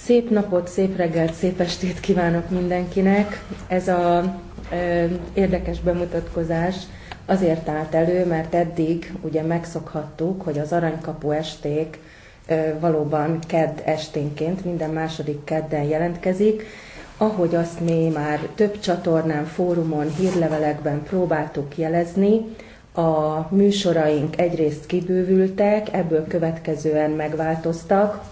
Szép napot, szép reggelt, szép estét kívánok mindenkinek. Ez a érdekes bemutatkozás azért állt elő, mert eddig ugye megszokhattuk, hogy az Aranykapu esték valóban kedd esténként, minden második kedden jelentkezik. Ahogy azt mi már több csatornán, fórumon, hírlevelekben próbáltuk jelezni, a műsoraink egyrészt kibővültek, ebből következően megváltoztak,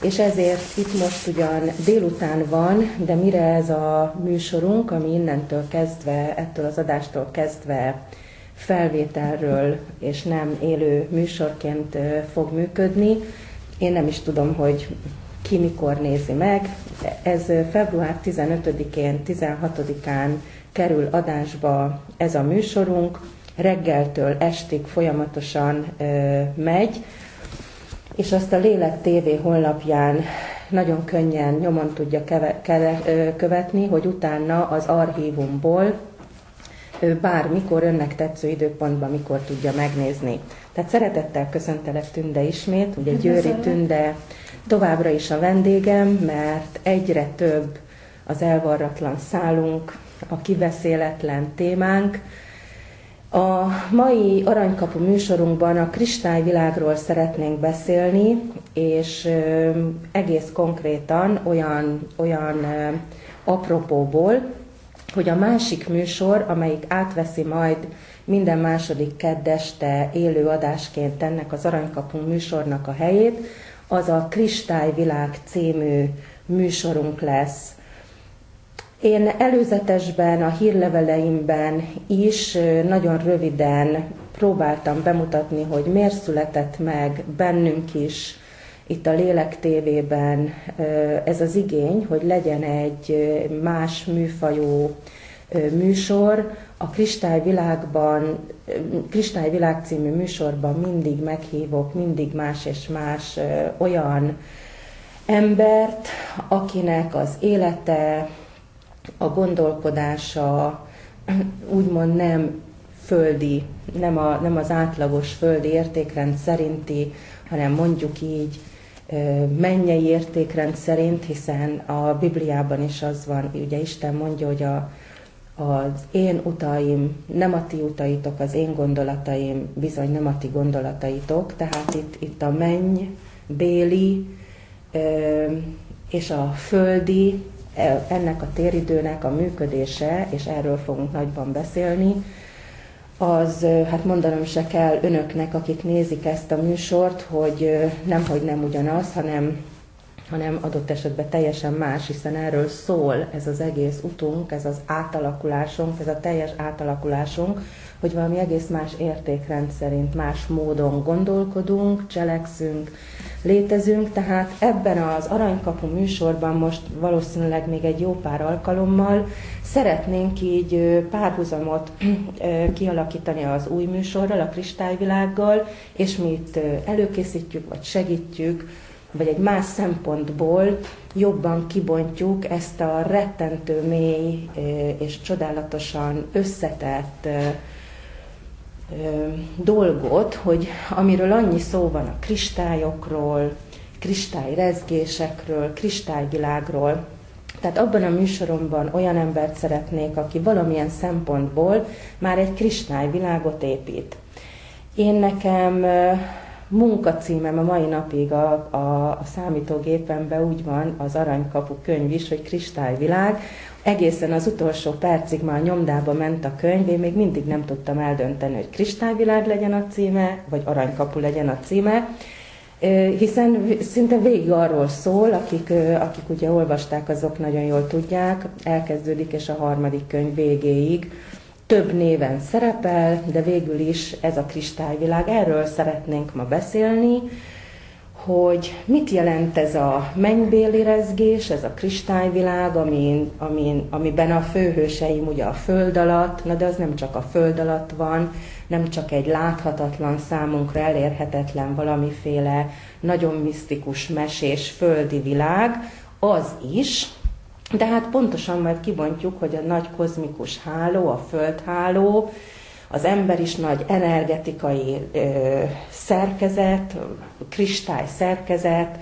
és ezért itt most ugyan délután van, de mire ez a műsorunk, ami innentől kezdve, ettől az adástól kezdve felvételről és nem élő műsorként fog működni, én nem is tudom, hogy ki mikor nézi meg. Ez február 15-én, 16-án kerül adásba ez a műsorunk, reggeltől estig folyamatosan megy, és azt a Lélek TV honlapján nagyon könnyen nyomon tudja követni, hogy utána az archívumból bármikor önnek tetsző időpontban mikor tudja megnézni. Tehát szeretettel köszöntelek, Tünde, ismét, ugye Győri Tünde továbbra is a vendégem, mert egyre több az elvarratlan szálunk, a kibeszéletlen témánk. A mai Aranykapu műsorunkban a kristályvilágról szeretnénk beszélni, és egész konkrétan olyan apropóból, hogy a másik műsor, amelyik átveszi majd minden második kedd este élő adásként ennek az Aranykapu műsornak a helyét, az a Kristályvilág című műsorunk lesz. Én előzetesben, a hírleveleimben is nagyon röviden próbáltam bemutatni, hogy miért született meg bennünk is, itt a Lélek TV-ben ez az igény, hogy legyen egy más műfajú műsor. A Kristályvilág című műsorban mindig meghívok, mindig más és más olyan embert, akinek az élete, a gondolkodása úgymond nem földi, nem az átlagos földi értékrend szerinti, hanem mondjuk így mennyei értékrend szerint, hiszen a Bibliában is az van, ugye Isten mondja, hogy az én utaim nem a ti utaitok, az én gondolataim bizony nem a ti gondolataitok, tehát itt a mennybéli és a földi, ennek a téridőnek a működése, és erről fogunk nagyban beszélni, az, hát mondanom se kell önöknek, akik nézik ezt a műsort, hogy nem ugyanaz, hanem adott esetben teljesen más, hiszen erről szól ez az egész utunk, ez az átalakulásunk, ez a teljes átalakulásunk, hogy valami egész más értékrend szerint, más módon gondolkodunk, cselekszünk, létezünk, tehát ebben az Aranykapu műsorban most valószínűleg még egy jó pár alkalommal szeretnénk így párhuzamot kialakítani az új műsorral, a Kristályvilággal, és mi itt előkészítjük, vagy segítjük, vagy egy más szempontból jobban kibontjuk ezt a rettentő mély és csodálatosan összetett dolgot, hogy amiről annyi szó van a kristályokról, kristályrezgésekről, kristályvilágról. Tehát abban a műsoromban olyan embert szeretnék, aki valamilyen szempontból már egy kristályvilágot épít. Én nekem munkacímem a mai napig a számítógépemben úgy van, az Aranykapu könyv is, hogy Kristályvilág. Egészen az utolsó percig már nyomdába ment a könyv, én még mindig nem tudtam eldönteni, hogy Kristályvilág legyen a címe, vagy Aranykapu legyen a címe, hiszen szinte végig arról szól, akik ugye olvasták, azok nagyon jól tudják, elkezdődik és a harmadik könyv végéig több néven szerepel, de végül is ez a kristályvilág. Erről szeretnénk ma beszélni, hogy mit jelent ez a mennybéli rezgés, ez a kristályvilág, amiben a főhőseim ugye a föld alatt, de az nem csak a föld alatt van, nem csak egy láthatatlan, számunkra elérhetetlen valamiféle nagyon misztikus, mesés földi világ, az is, de hát pontosan majd kibontjuk, hogy a nagy kozmikus háló, a földháló, az ember is nagy energetikai szerkezet, kristály szerkezet,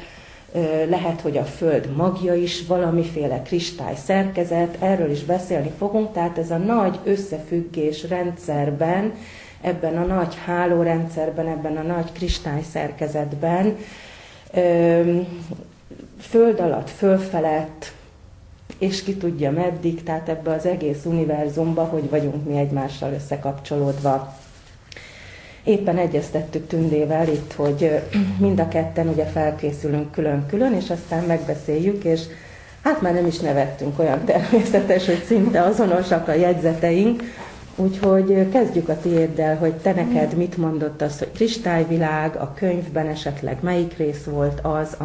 lehet, hogy a Föld magja is valamiféle kristály szerkezet, erről is beszélni fogunk, tehát ez a nagy összefüggés rendszerben, ebben a nagy hálórendszerben, ebben a nagy kristály szerkezetben, föld alatt, fölfelett, és ki tudja meddig, tehát ebbe az egész univerzumba, hogy vagyunk mi egymással összekapcsolódva. Éppen egyeztettük Tündével itt, hogy mind a ketten ugye felkészülünk külön-külön, és aztán megbeszéljük, és hát már nem is nevettünk, olyan természetes, hogy szinte azonosak a jegyzeteink. Úgyhogy kezdjük a tiéddel, hogy te neked mit mondott az, hogy kristályvilág, a könyvben esetleg melyik rész volt az,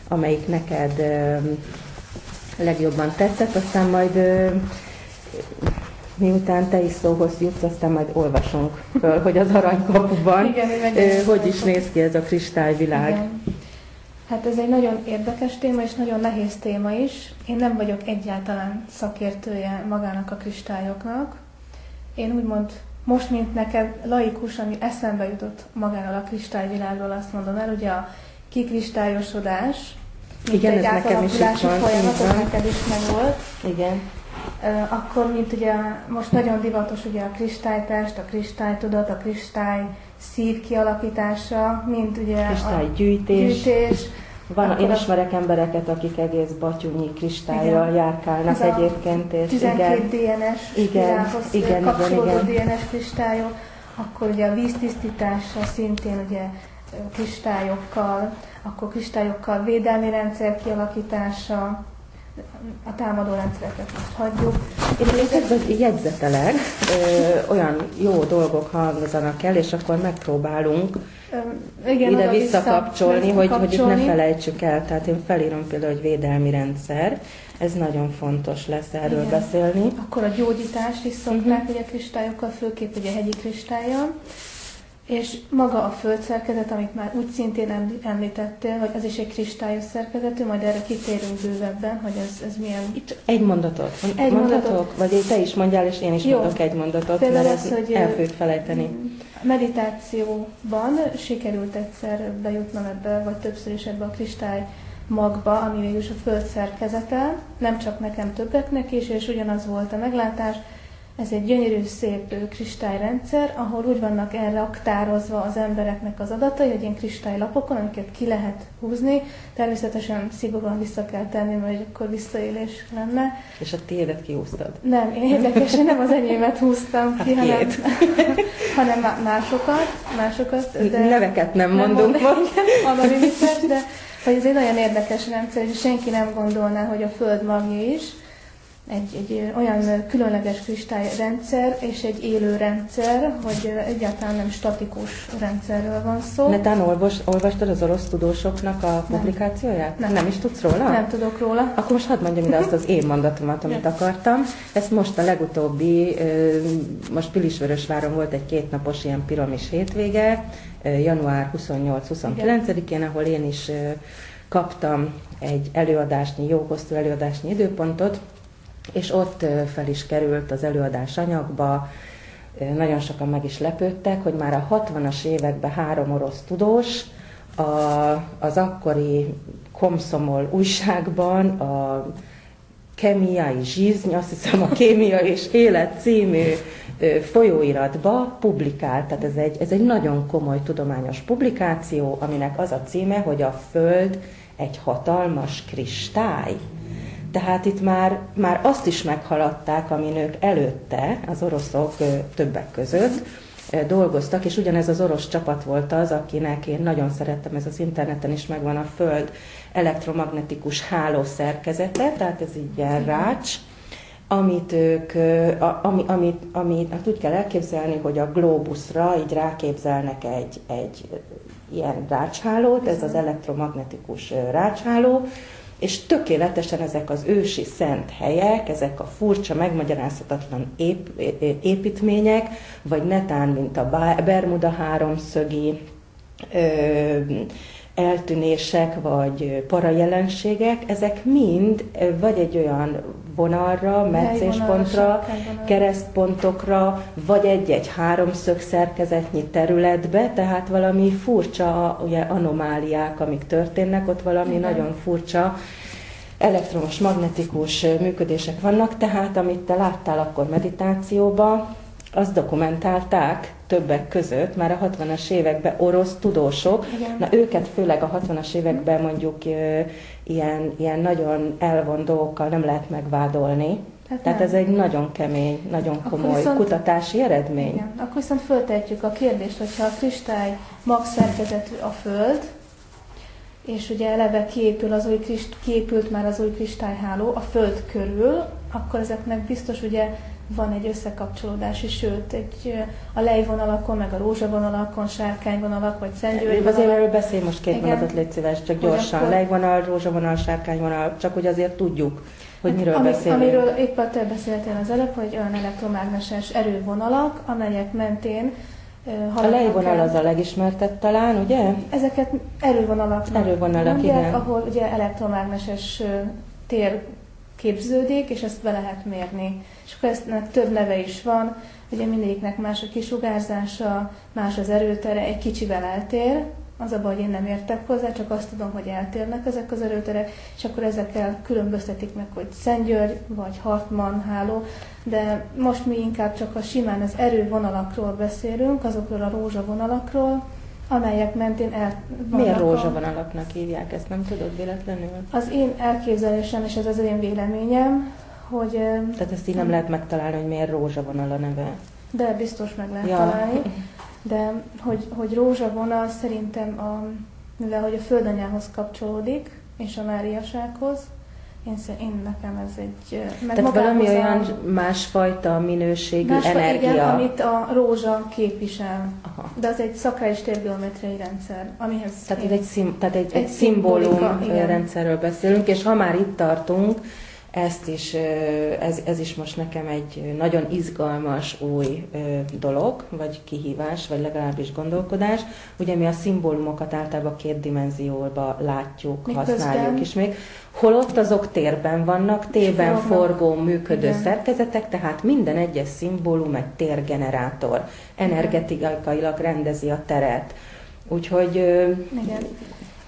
amelyik neked legjobban tetszett, aztán majd miután te is szóhoz jutsz, aztán majd olvasunk föl, hogy az Aranykapuban hogy is néz ki ez a kristályvilág. Igen. Hát ez egy nagyon érdekes téma, és nagyon nehéz téma is. Én nem vagyok egyáltalán szakértője magának a kristályoknak. Én úgymond most, mint neked laikus, ami eszembe jutott magáról a kristályvilágról, azt mondom el, ugye a kikristályosodás, mint igen, egy átalakulási folyamat, az neked is megvolt. Igen. Akkor, mint ugye most nagyon divatos ugye a kristálytest, a kristálytudat, a kristály szív kialakítása, mint ugye kristálygyűjtés. Én ismerek embereket, akik egész batyúnyi kristállyal járkálnak egyébként. És 12 DNS virághoz kapcsolódó DNS kristályok, akkor ugye a víztisztítása szintén ugye kristályokkal, akkor kristályokkal védelmi rendszer kialakítása, a támadó rendszereket most hagyjuk. Én jegyzetelek, olyan jó dolgok hangzanak el, és akkor megpróbálunk ide visszakapcsolni, hogy itt ne felejtsük el. Tehát én felírom például, hogy védelmi rendszer, ez nagyon fontos lesz erről beszélni. Akkor a gyógyítást is szokták ugye kristályokkal, főképp ugye hegyi kristállyal. És maga a földszerkezet, amit már úgy szintén említettél, hogy az is egy kristályos szerkezetű, majd erre kitérünk bővebben, hogy ez milyen... Itt egy mondatot. Mondatok? Vagy te is mondjál, és én is mondok egy mondatot, például mert az, hogy el fogjuk felejteni. A meditációban sikerült egyszer bejutnom ebbe, vagy többször is ebbe a kristály magba, ami végülis a föld szerkezete, nem csak nekem, többeknek is, és ugyanaz volt a meglátás. Ez egy gyönyörű, szép kristályrendszer, ahol úgy vannak elraktározva az embereknek az adatai, hogy ilyen kristálylapokon, amiket ki lehet húzni. Természetesen szigorúan vissza kell tenni, mert akkor visszaélés lenne. És a tiédet kihúztad? Nem, én érdekesen nem az enyémet húztam ki, hanem másokat. De neveket nem mondunk most. Anonimitet, de hogy ez egy nagyon érdekes rendszer, és senki nem gondolná, hogy a Föld magja is egy olyan különleges kristályrendszer és egy élő rendszer, hogy egyáltalán nem statikus rendszerről van szó. Netán olvastad az orosz tudósoknak a publikációját? Nem is tudsz róla? Nem tudok róla. Akkor most hadd mondjam ide azt az én mondatomat, amit akartam. Ezt most a legutóbbi, most Pilisvörösváron volt egy 2 napos ilyen piramis hétvége, január 28-29-én, ahol én is kaptam egy előadásnyi, jó hosszú előadásnyi időpontot, és ott fel is került az előadás anyagba, nagyon sokan meg is lepődtek, hogy már a 60-as években 3 orosz tudós az akkori Komszomol újságban a Kemiai Zsizny, azt hiszem a Kémia és Élet című folyóiratba publikált. Tehát ez egy nagyon komoly tudományos publikáció, aminek az a címe, hogy a Föld egy hatalmas kristály. Tehát itt már azt is meghaladták, amin ők előtte, az oroszok többek között dolgoztak, és ugyanez az orosz csapat volt az, akinek én nagyon szerettem, ez az interneten is megvan, a Föld elektromagnetikus hálószerkezete, tehát ez így ilyen rács, amit ők, amit úgy kell elképzelni, hogy a glóbuszra így ráképzelnek egy ilyen rácshálót, ez az elektromagnetikus rácsháló, és tökéletesen ezek az ősi szent helyek, ezek a furcsa, megmagyarázhatatlan építmények, vagy netán, mint a Bermuda háromszögi eltűnések vagy parajelenségek, ezek mind vagy egy olyan vonalra, meccéspontra, keresztpontokra, vagy egy-egy háromszög szerkezetnyi területbe, tehát valami furcsa ugye, anomáliák, amik történnek, ott valami nagyon furcsa elektromos, magnetikus működések vannak, tehát amit te láttál akkor meditációban, azt dokumentálták többek között már a 60-as években orosz tudósok. Igen. Na őket főleg a 60-as években mondjuk ilyen nagyon elvont dolgokkal nem lehet megvádolni. Tehát ez egy nagyon kemény, nagyon komoly kutatási eredmény. Igen. Akkor viszont föltehetjük a kérdést, hogyha a kristály magszerkezetű a Föld, és ugye eleve kiépült már az új kristályháló a Föld körül, akkor ezeknek biztos ugye van egy összekapcsolódási, sőt, a lejvonalakon, meg a rózsavonalakon, sárkányvonalak, vagy szentgyörgyvonalak. Azért erről beszélj most két mondatot, légy szíves, csak gyorsan. Akkor... Lejvonal, rózsavonal, sárkányvonal, csak hogy azért tudjuk, hogy miről beszélünk. Amiről éppen te beszéltél az előbb, hogy olyan elektromágneses erővonalak, amelyek mentén a lejvonal az a legismertebb talán, ugye? Ezeket erővonalak, igen. Ahol ugye elektromágneses tér képződik, és ezt be lehet mérni. És akkor ennek több neve is van, ugye mindegyiknek más a kisugárzása, más az erőtere, egy kicsivel eltér, az a baj, hogy én nem értek hozzá, csak azt tudom, hogy eltérnek ezek az erőterek, és akkor ezekkel különböztetik meg, hogy Szentgyörgy vagy Hartmann háló, de most mi inkább csak a simán az erővonalakról beszélünk, azokról a rózsavonalakról, amelyek mentén Miért rózsavonalaknak hívják, ezt nem tudod véletlenül? Az én elképzelésem, és ez az én véleményem, hogy... Tehát ezt így nem lehet megtalálni, hogy miért rózsavonal a neve? De biztos meg lehet találni. De hogy rózsavonal szerintem, mivel hogy a földanyához kapcsolódik, és a Máriasághoz, én nekem ez egy... Tehát valami olyan másfajta minőségű energia. Igen, amit a rózsa képvisel. Aha. De az egy szakrális térgeometriai rendszer, amihez... Tehát egy szimbólum rendszerről beszélünk, és ha már itt tartunk, ez is most nekem egy nagyon izgalmas új dolog, vagy kihívás, vagy legalábbis gondolkodás. Ugye mi a szimbólumokat általában 2 dimenzióban látjuk, használjuk is még. Holott azok térben vannak, térben forgó, működő szerkezetek, tehát minden egyes szimbólum egy térgenerátor. Energetikailag rendezi a teret. Úgyhogy... Igen.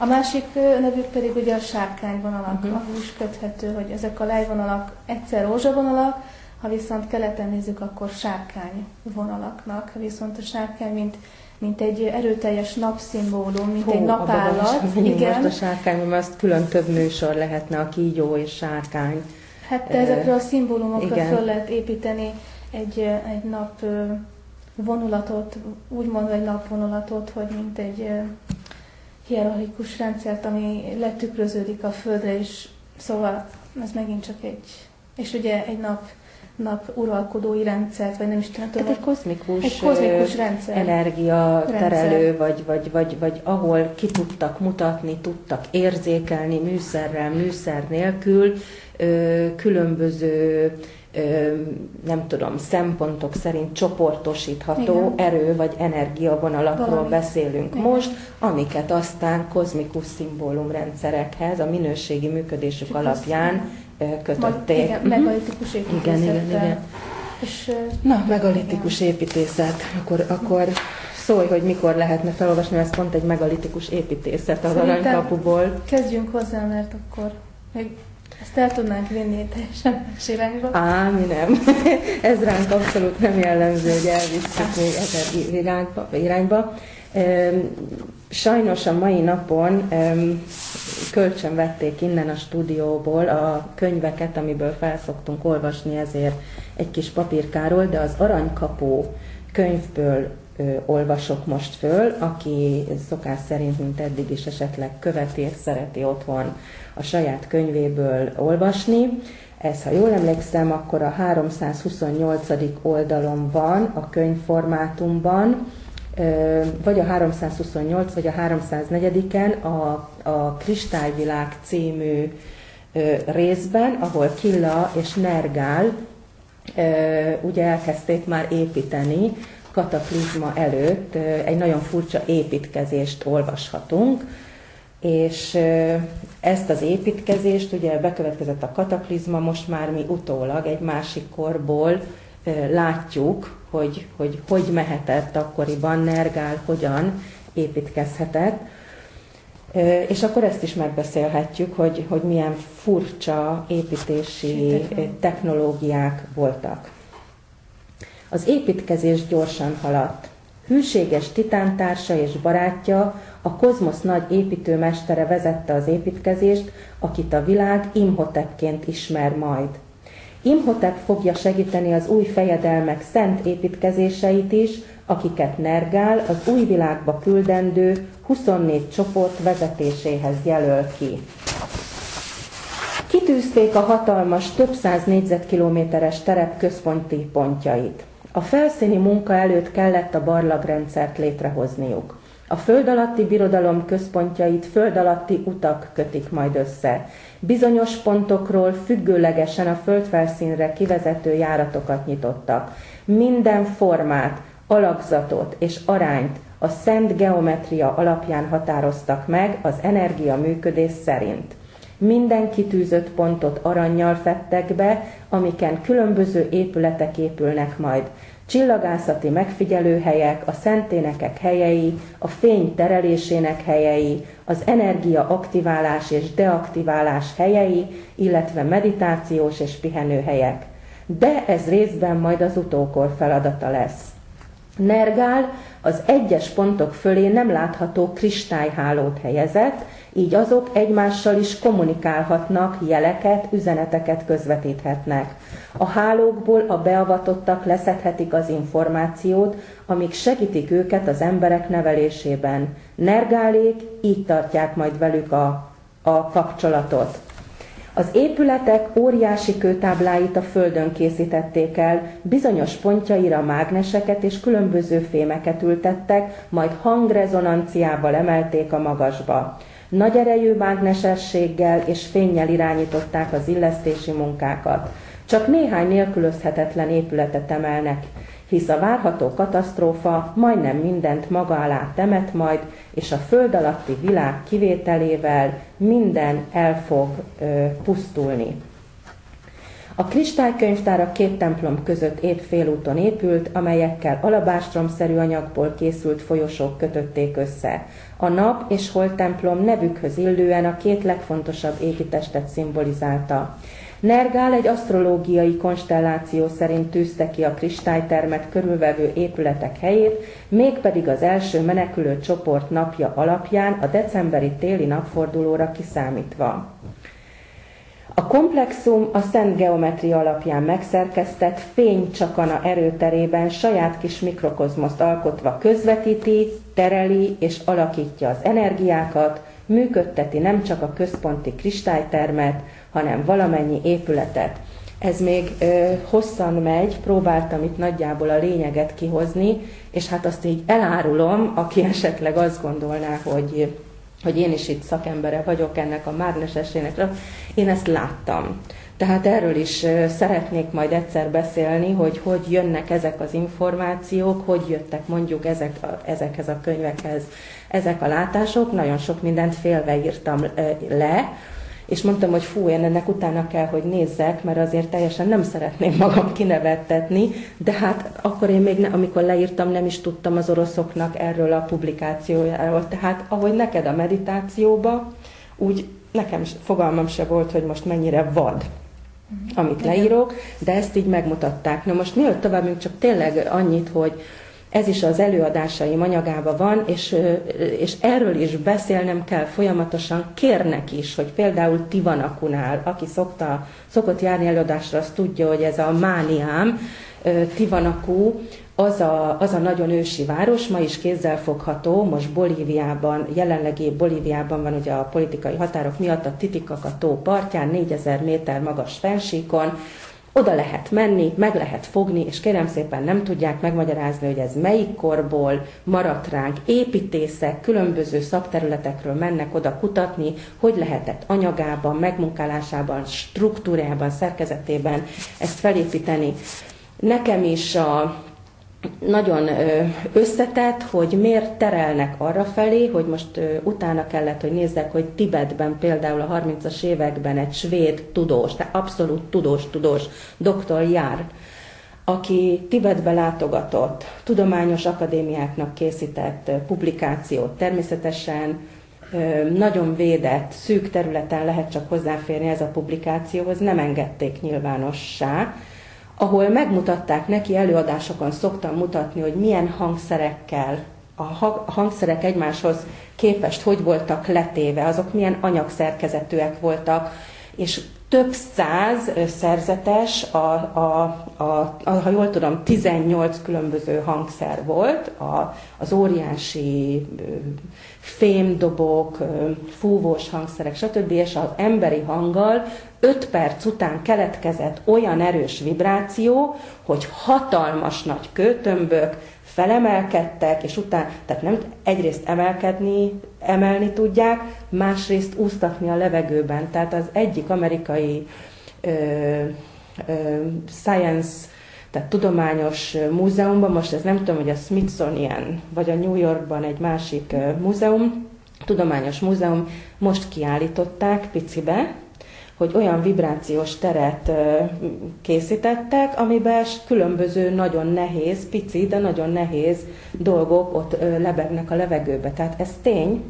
A másik nevük pedig ugye a sárkányvonalak, ahol is köthető, hogy ezek a lejvonalak egyszer rózsavonalak, ha viszont keleten nézzük, akkor sárkányvonalaknak. Viszont a sárkány, mint egy erőteljes napszimbólum, mint egy napállat. Igen. Most a sárkány, mert azt külön több műsor lehetne, a kígyó és sárkány. Hát ezekről a szimbólumokra föl lehet építeni egy nap vonulatot, úgymond egy napvonulatot, hogy mint egy... hierarchikus rendszert, ami letükröződik a Földre is, szóval ez megint csak és ugye egy nap uralkodói rendszert, vagy nem is tudom. Tehát egy kozmikus rendszer. Energia terelő, vagy ahol ki tudtak mutatni, tudtak érzékelni műszerrel, műszer nélkül, különböző nem tudom, szempontok szerint csoportosítható erő vagy energiavonalakról beszélünk most, amiket aztán kozmikus szimbólumrendszerekhez a minőségi működésük alapján kötötték. Igen, megalitikus építészettel. Igen. És, megalitikus építészet. Akkor szólj, hogy mikor lehetne felolvasni, ez pont egy megalitikus építészet az Aranykapuból. Kezdjünk hozzá, mert akkor még ezt el tudnánk vinni teljesen más irányba. Mi nem. Ez ránk abszolút nem jellemző, hogy elvisszük még ezer irányba. Sajnos a mai napon kölcsön vették innen a stúdióból a könyveket, amiből felszoktunk olvasni, ezért egy kis papírkáról, de az Aranykapu könyvből olvasok most föl, aki szokás szerint, mint eddig is esetleg követi és szereti otthon a saját könyvéből olvasni. Ez, ha jól emlékszem, akkor a 328. oldalon van a könyvformátumban, vagy a 328, vagy a 304-en a Kristályvilág című részben, ahol Killa és Nergál ugye elkezdték már építeni, kataklizma előtt egy nagyon furcsa építkezést olvashatunk. És ezt az építkezést, ugye bekövetkezett a kataklizma, most már mi utólag egy másik korból látjuk, hogy mehetett akkoriban, Nergál hogyan építkezhetett. És akkor ezt is megbeszélhetjük, hogy milyen furcsa építési technológiák voltak. Az építkezés gyorsan haladt. Hűséges titántársa és barátja, a kozmosz nagy építőmestere vezette az építkezést, akit a világ Imhotepként ismer majd. Imhotep fogja segíteni az új fejedelmek szent építkezéseit is, akiket Nergál az új világba küldendő 24 csoport vezetéséhez jelöl ki. Kitűzték a hatalmas, több száz négyzetkilométeres terep központi pontjait. A felszíni munka előtt kellett a barlangrendszert létrehozniuk. A föld alatti birodalom központjait föld alatti utak kötik majd össze. Bizonyos pontokról függőlegesen a földfelszínre kivezető járatokat nyitottak. Minden formát, alakzatot és arányt a szent geometria alapján határoztak meg az energia működés szerint. Minden kitűzött pontot arannyal fedtek be, amiken különböző épületek épülnek majd. Csillagászati megfigyelőhelyek, a szenténekek helyei, a fény terelésének helyei, az energia aktiválás és deaktiválás helyei, illetve meditációs és pihenőhelyek. De ez részben majd az utókor feladata lesz. Nergál az egyes pontok fölé nem látható kristályhálót helyezett, így azok egymással is kommunikálhatnak, jeleket, üzeneteket közvetíthetnek. A hálókból a beavatottak leszedhetik az információt, amik segítik őket az emberek nevelésében. Nergálék így tartják majd velük a kapcsolatot. Az épületek óriási kőtábláit a földön készítették el, bizonyos pontjaira mágneseket és különböző fémeket ültettek, majd hangrezonanciával emelték a magasba. Nagy erejű mágnesességgel és fénnyel irányították az illesztési munkákat. Csak néhány nélkülözhetetlen épületet emelnek, hisz a várható katasztrófa majdnem mindent maga alá temet majd, és a föld alatti világ kivételével minden el fog pusztulni. A kristálykönyvtár a két templom között épp félúton épült, amelyekkel alabástromszerű anyagból készült folyosók kötötték össze. A nap és hold templom nevükhöz illően a két legfontosabb égitestet szimbolizálta. Nergál egy asztrológiai konstelláció szerint tűzte ki a kristálytermet körülvevő épületek helyét, mégpedig az első menekülő csoport napja alapján a decemberi téli napfordulóra kiszámítva. A komplexum a szent geometria alapján megszerkesztett fénycsakana erőterében saját kis mikrokozmoszt alkotva közvetíti, tereli és alakítja az energiákat, működteti nem csak a központi kristálytermet, hanem valamennyi épületet. Ez még hosszan megy, próbáltam itt nagyjából a lényeget kihozni, és hát azt így elárulom, aki esetleg azt gondolná, hogy én is itt szakembere vagyok ennek a mágnesesének, én ezt láttam. Tehát erről is szeretnék majd egyszer beszélni, hogy jönnek ezek az információk, hogy jöttek mondjuk ezekhez a könyvekhez ezek a látások. Nagyon sok mindent félve írtam le, és mondtam, hogy én ennek utána kell, hogy nézzek, mert azért teljesen nem szeretném magam kinevettetni, de hát akkor én még, amikor leírtam, nem is tudtam az oroszoknak erről a publikációjáról. Tehát ahogy neked a meditációba, úgy nekem fogalmam se volt, hogy most mennyire vad, amit leírok, de ezt így megmutatták. Na most mielőtt tovább, csak tényleg annyit, hogy ez is az előadásaim anyagában van, és erről is beszélnem kell folyamatosan, kérnek is, hogy például Tivanakunál, aki szokott járni előadásra, az tudja, hogy ez a mániám, Tivanaku, az a nagyon ősi város, ma is kézzelfogható, most Bolíviában, jelenlegi Bolíviában van ugye a politikai határok miatt a Titicaca tó partján, 4000 méter magas fennsíkon, oda lehet menni, meg lehet fogni, és kérem szépen nem tudják megmagyarázni, hogy ez melyik korból maradt ránk. Építészek különböző szakterületekről mennek oda kutatni, hogy lehetett anyagában, megmunkálásában, struktúrában, szerkezetében ezt felépíteni. Nekem is nagyon összetett, hogy miért terelnek arra felé, hogy most utána kellett, hogy nézzek, hogy Tibetben például a 30-as években egy svéd tudós, de abszolút tudós, dr. Jár, aki Tibetbe látogatott, tudományos akadémiáknak készített publikációt, természetesen nagyon védett, szűk területen lehet csak hozzáférni ez a publikációhoz, nem engedték nyilvánossá, ahol megmutatták neki, előadásokon szoktam mutatni, hogy milyen hangszerekkel, a hangszerek egymáshoz képest hogy voltak letéve, azok milyen anyagszerkezetűek voltak, és több száz szerzetes, ha jól tudom, 18 különböző hangszer volt, az óriási fémdobok, fúvós hangszerek, stb. És az emberi hanggal 5 perc után keletkezett olyan erős vibráció, hogy hatalmas nagy kőtömbök felemelkedtek, és utána, tehát nem egyrészt emelni tudják, másrészt úsztatni a levegőben. Tehát az egyik amerikai science, tehát tudományos múzeumban, most ez nem tudom, hogy a Smithsonian, vagy a New Yorkban egy másik múzeum, tudományos múzeum, most kiállították picibe, hogy olyan vibrációs teret készítettek, amiben különböző nagyon nehéz, pici, de nagyon nehéz dolgok ott lebegnek a levegőbe. Tehát ez tény.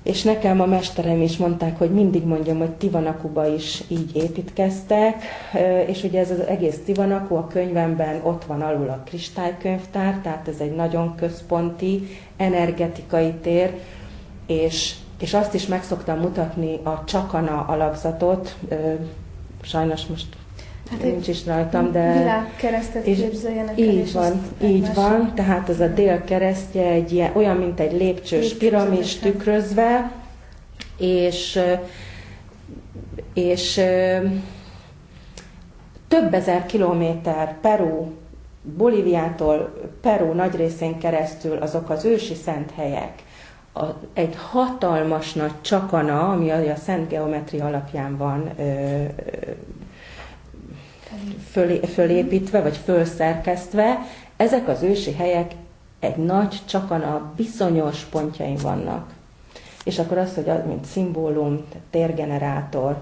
És nekem a mesterem is mondták, hogy mindig mondjam, hogy Tiwanakuba is így építkeztek, és ugye ez az egész Tiwanaku a könyvemben ott van alul a kristálykönyvtár, tehát ez egy nagyon központi, energetikai tér, és azt is meg szoktam mutatni a Csakana alapzatot, sajnos most nincs is rajtam, de... Világkeresztet képzeljenek el, így van, tehát az a dél keresztje egy ilyen, olyan, mint egy lépcsős piramis tükrözve, és több ezer kilométer Peru, Bolíviától Peru nagy részén keresztül azok az ősi szent helyek, egy hatalmas nagy Csakana, ami a szent geometria alapján van fölépítve, vagy fölszerkesztve, ezek az ősi helyek egy nagy Csakana bizonyos pontjain vannak. És akkor az, hogy mint szimbólum, térgenerátor,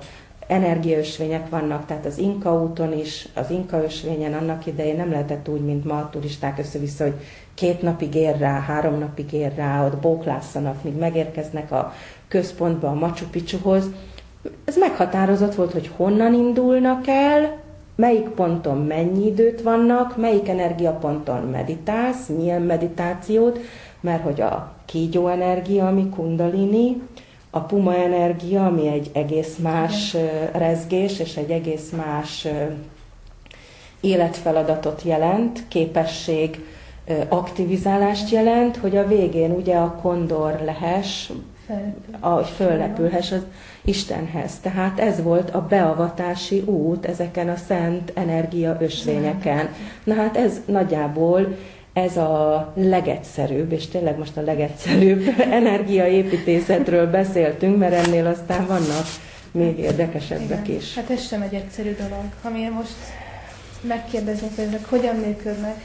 energiaösvények vannak, tehát az Inka úton is, az Inka ösvényen annak idején nem lehetett úgy, mint ma a turisták össze-vissza, hogy 2 napig ér rá, 3 napig ér rá, ott bóklászanak, míg megérkeznek a központba, a Machu Picchuhoz. Ez meghatározott volt, hogy honnan indulnak el, melyik ponton mennyi időt vannak, melyik energiaponton meditálsz, milyen meditációt, mert hogy a kígyó energia, ami kundalini, a puma energia, ami egy egész más rezgés, és egy egész más életfeladatot jelent, képesség, aktivizálást jelent, hogy a végén ugye a kondor lehess, föllepülhess az Istenhez. Tehát ez volt a beavatási út ezeken a szent energia ösvényeken. Na hát ez nagyjából ez a legegyszerűbb, és tényleg most a legegyszerűbb energiaépítészetről beszéltünk, mert ennél aztán vannak még érdekesebbek is. Hát ez sem egy egyszerű dolog. Ami most megkérdeznek, hogy ezek hogyan működnek,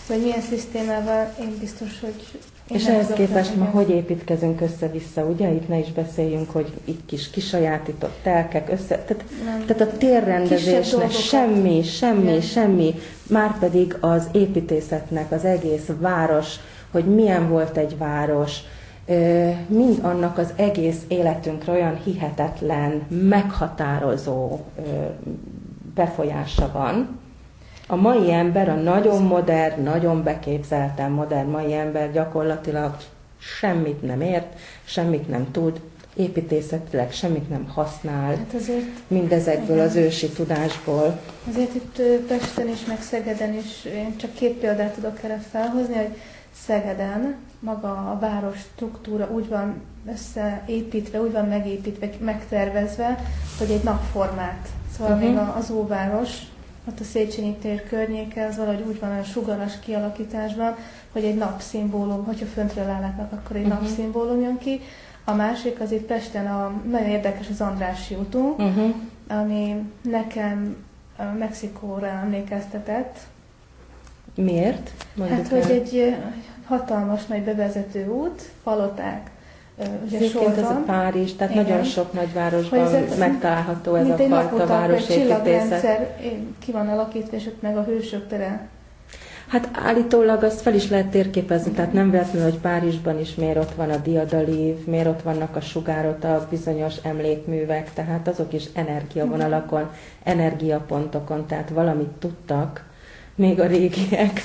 vagy milyen szisztémával, én biztos, hogy... És ehhez képest ma hogy építkezünk össze-vissza, ugye? Itt ne is beszéljünk, hogy itt kis kisajátított telkek össze... Tehát a térrendezésnek semmi, márpedig az építészetnek az egész város, hogy milyen volt egy város, mind annak az egész életünkre olyan hihetetlen, meghatározó befolyása van. A mai ember, a nagyon modern, nagyon beképzelten modern mai ember gyakorlatilag semmit nem ért, semmit nem tud, építészetileg semmit nem használ, hát azért, mindezekből az ősi tudásból. Azért itt Pesten is, meg Szegeden is, én csak 2 példát tudok erre felhozni, hogy Szegeden maga a város struktúra úgy van összeépítve, úgy van megépítve, megtervezve, hogy egy napformát. Szóval még az óváros, ott a Széchenyi tér környéke, az valahogy úgy van olyan sugaras kialakításban, hogy egy napszimbólum, hogyha föntről látnak, akkor egy napszimbólum jön ki. A másik az itt Pesten nagyon érdekes az Andrássy útunk, ami nekem Mexikóra emlékeztetett, Miért? Mondjuk Hát, hogy egy hatalmas nagy bevezető út, paloták, ugye egyébként ez a sorban. Párizs, tehát Igen. nagyon sok nagyvárosban megtalálható ez a egy fajta városépítészet. csillagrendszer ki van alakítva, és ott meg a Hősök tere. Hát állítólag azt fel is lehet térképezni, tehát nem véletlenül, hogy Párizsban is miért ott van a diadalív, miért ott vannak a sugárot, a bizonyos emlékművek, tehát azok is energiavonalakon, energiapontokon, tehát valamit tudtak, még a régiek,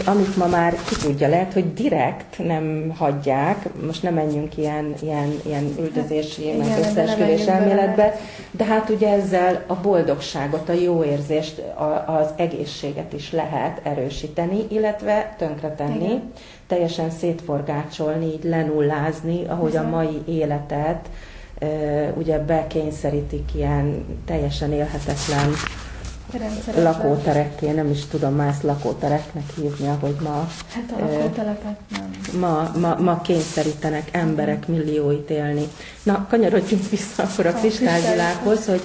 amit ma már ki tudja, lehet, hogy direkt nem hagyják, most nem menjünk ilyen üldözési, meg összeesküvés elméletbe, de hát ugye ezzel a boldogságot, a jó érzést, az egészséget is lehet erősíteni, illetve tönkretenni, teljesen szétforgácsolni, így lenullázni, ahogy a mai életet ugye bekényszerítik ilyen teljesen élhetetlen lakóterekké, nem is tudom már ezt lakótereknek hívni, ahogy ma. Hát a lakótelepek nem. Ma kényszerítenek emberek millióit élni. Na, kanyarodjunk vissza akkor a kristályvilághoz, hogy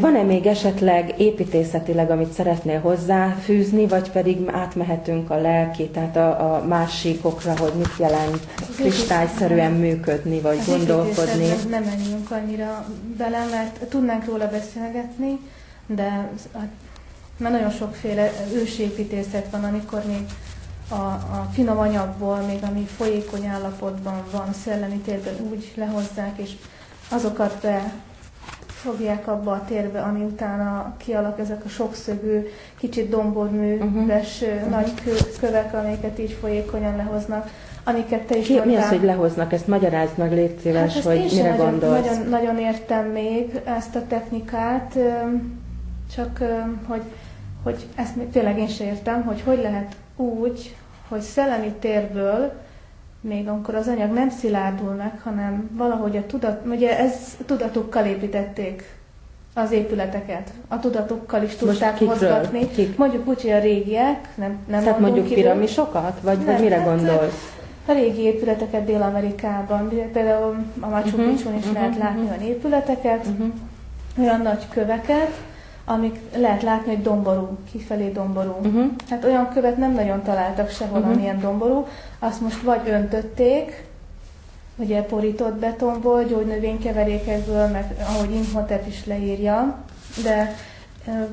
van-e még esetleg építészetileg, amit szeretnél hozzáfűzni, vagy pedig átmehetünk a lelki, tehát a másikokra, hogy mit jelent kristályszerűen működni, vagy gondolkodni? Nem menjünk annyira bele, mert tudnánk róla beszélgetni, de már nagyon sokféle ősépítészet van, amikor még a finom anyagból, még ami folyékony állapotban van, szellemi térben úgy lehozzák, és azokat fogják abba a térbe, ami utána kialak ezek a sokszögű, kicsit domborműves nagy kövek, amiket így folyékonyan lehoznak, amiket te is mondtál. Mi az, hogy lehoznak? Ezt magyarázd meg, légy szíves, hát hogy mire gondolsz. Nagyon értem még ezt a technikát, csak hogy ezt tényleg én sem értem, hogy lehet úgy, hogy szellemi térből, még amikor az anyag nem szilárdul meg, hanem valahogy ugye ez tudatukkal építették az épületeket. A tudatukkal is tudták mozgatni. Mondjuk úgy, hogy a régiek, nem tehát mondjuk piramisokat? Vagy mire gondolsz? A régi épületeket Dél-Amerikában, például a Machu Picchun is lehet látni olyan épületeket, olyan nagy köveket, amik lehet látni, hogy domború, kifelé domború. Hát olyan követ nem nagyon találtak sehol, amilyen domború. Azt most vagy öntötték, ugye porított betonból, gyógynövénykeverékekből, meg ahogy Imhotep is leírja, de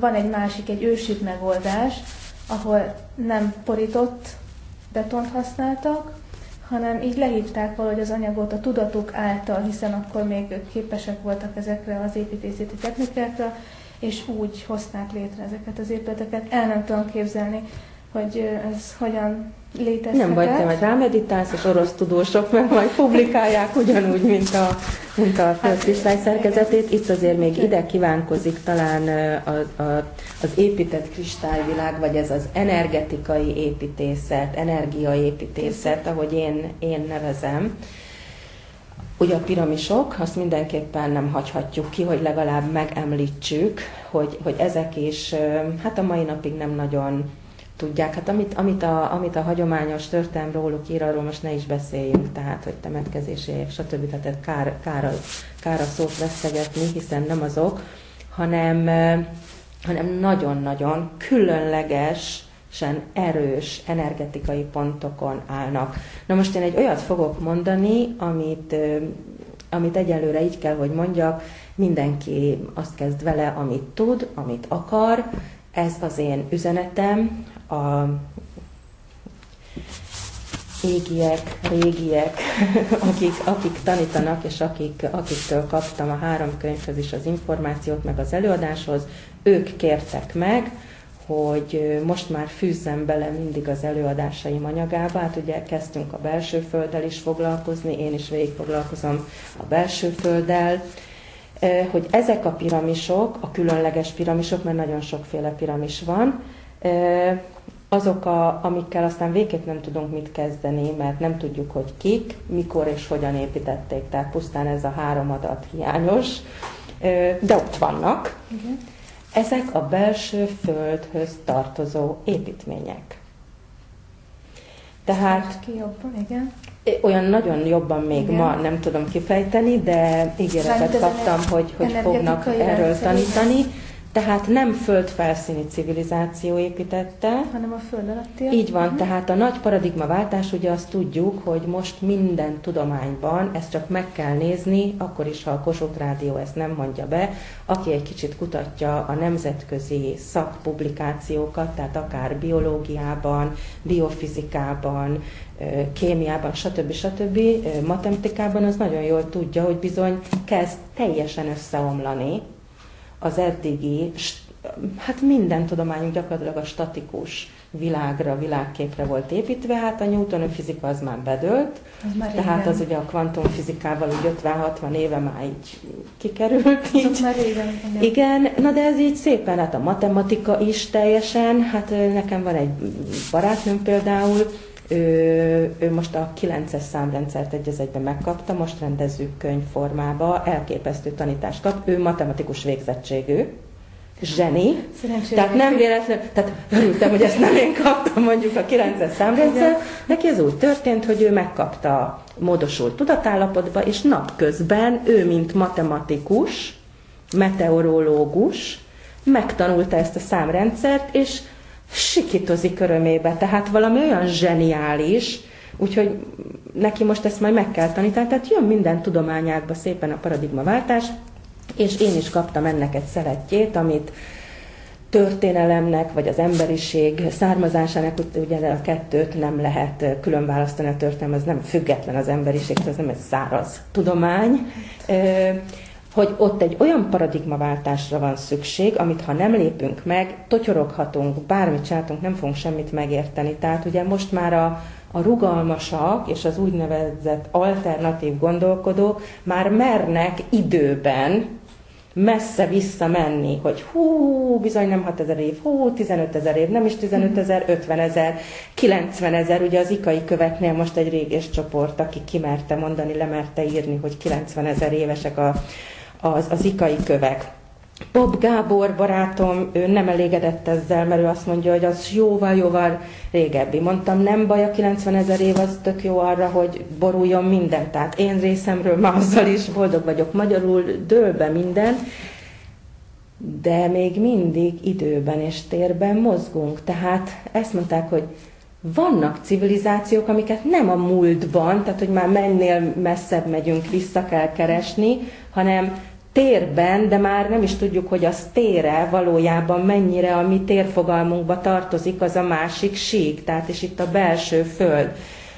van egy másik, egy ősi megoldás, ahol nem porított betont használtak, hanem így lehívták valahogy az anyagot a tudatuk által, hiszen akkor még ők képesek voltak ezekre az építészeti technikákra, és úgy hozták létre ezeket az épületeket. El nem tudom képzelni, hogy ez hogyan létezhetett. Nem baj, te majd rámeditálsz, és orosz tudósok meg majd publikálják ugyanúgy, mint a földkristály szerkezetét. Itt azért még ide kívánkozik talán az épített kristályvilág, vagy ez az energetikai építészet, energiaépítészet, ahogy én nevezem. Ugye a piramisok, azt mindenképpen nem hagyhatjuk ki, hogy legalább megemlítsük, hogy ezek is, hát a mai napig nem nagyon tudják. Hát amit a hagyományos történelem róluk ír, arról most ne is beszéljünk, tehát hogy temetkezési, stb. Tehát kár a szót vesztegetni, hiszen nem azok, hanem nagyon-nagyon különlegesen erős energetikai pontokon állnak. Na most én egy olyat fogok mondani, amit egyelőre így kell, hogy mondjak, mindenki azt kezd vele, amit tud, amit akar. Ez az én üzenetem, a égiek, régiek, akik tanítanak, és akiktől kaptam a 3 könyvhöz is az információt, meg az előadáshoz, ők kértek meg, hogy most már fűzzem bele mindig az előadásaim anyagába. Hát ugye kezdtünk a belső földdel is foglalkozni, én is végig foglalkozom a belső földdel, hogy ezek a piramisok, a különleges piramisok, mert nagyon sokféle piramis van, azok, amikkel aztán végképp nem tudunk mit kezdeni, mert nem tudjuk, hogy kik, mikor és hogyan építették, tehát pusztán ez a 3 adat hiányos, de ott vannak. Igen. Ezek a belső földhöz tartozó építmények. Tehát ki jobban, igen. Olyan nagyon jobban még igen. Ma nem tudom kifejteni, de ígéretet kaptam, hogy fognak erről tanítani. Tehát nem földfelszíni civilizáció építette, hanem a föld alatti. Így van, tehát a nagy paradigmaváltás, ugye azt tudjuk, hogy most minden tudományban, ezt csak meg kell nézni, akkor is, ha a Kossuth Rádió ezt nem mondja be, aki egy kicsit kutatja a nemzetközi szakpublikációkat, tehát akár biológiában, biofizikában, kémiában, stb. Matematikában, az nagyon jól tudja, hogy bizony kezd teljesen összeomlani az eddigi, hát minden tudományunk gyakorlatilag a statikus világra, világképre volt építve, hát a Newton fizika az már bedőlt, tehát az ugye a kvantumfizikával úgy 50-60 éve már így kikerült. Így. Már régen. Igen, na de ez így szépen, hát a matematika is teljesen, hát nekem van egy barátnőm például, ő most a 9-es számrendszert egy az egyben megkapta, most rendezzük könyvformába, elképesztő tanítást kap, ő matematikus végzettségű, zseni, tehát nem véletlenül, tehát örültem, hogy ezt nem én kaptam mondjuk a 9-es számrendszer, neki ez úgy történt, hogy ő megkapta módosult tudatállapotba, és napközben ő, mint matematikus, meteorológus, megtanulta ezt a számrendszert, és sikítozik örömébe, tehát valami olyan zseniális, úgyhogy neki most ezt majd meg kell tanítani, tehát jön minden tudományákba szépen a paradigmaváltás, és én is kaptam ennek egy szeletjét, amit történelemnek, vagy az emberiség származásának, ugye a kettőt nem lehet külön választani, a történelem az nem független az emberiségtől, ez nem egy száraz tudomány, hogy ott egy olyan paradigmaváltásra van szükség, amit ha nem lépünk meg, totyoroghatunk, bármit csináltunk, nem fogunk semmit megérteni. Tehát ugye most már a rugalmasak és az úgynevezett alternatív gondolkodók már mernek időben messze visszamenni, hogy bizony nem 6000 év, 15 000 év, nem is 15 000, 50 000, 90 000, ugye az ikai köveknél most egy régés csoport, aki kimerte mondani, lemerte írni, hogy 90 000 évesek az ikai kövek. Bob Gábor barátom, ő nem elégedett ezzel, mert ő azt mondja, hogy az jóval régebbi. Mondtam, nem baj, a 90 000 év az tök jó arra, hogy boruljon minden. Tehát én részemről már azzal is boldog vagyok, magyarul dől be minden, de még mindig időben és térben mozgunk. Tehát ezt mondták, hogy vannak civilizációk, amiket nem a múltban, tehát hogy már mennél messzebb megyünk, vissza kell keresni, hanem térben, de már nem is tudjuk, hogy az tére valójában mennyire a mi térfogalmunkba tartozik, az a másik sík, tehát és itt a belső föld.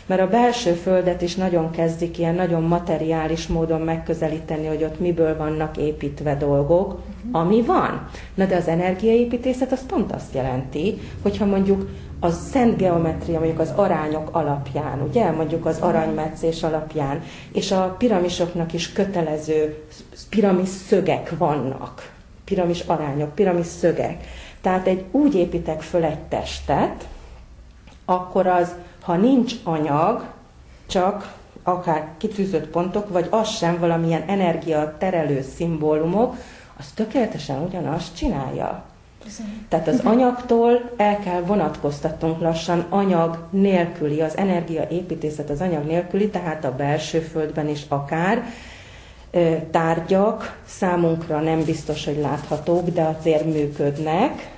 Mert a belső földet is nagyon kezdik ilyen nagyon materiális módon megközelíteni, hogy ott miből vannak építve dolgok, ami van. Na de az energiaépítészet az pont azt jelenti, hogyha mondjuk a szent geometria, mondjuk az arányok alapján, ugye, mondjuk az aranymetszés alapján, és a piramisoknak is kötelező piramis szögek vannak, piramis arányok, piramis szögek. Tehát úgy építek föl egy testet, akkor az, ha nincs anyag, csak akár kitűzött pontok, vagy az sem valamilyen energiaterelő szimbólumok, az tökéletesen ugyanazt csinálja. Tehát az anyagtól el kell vonatkoztatnunk lassan anyag nélküli, az energiaépítészet az anyag nélküli, tehát a belső földben is akár tárgyak számunkra nem biztos, hogy láthatók, de azért működnek,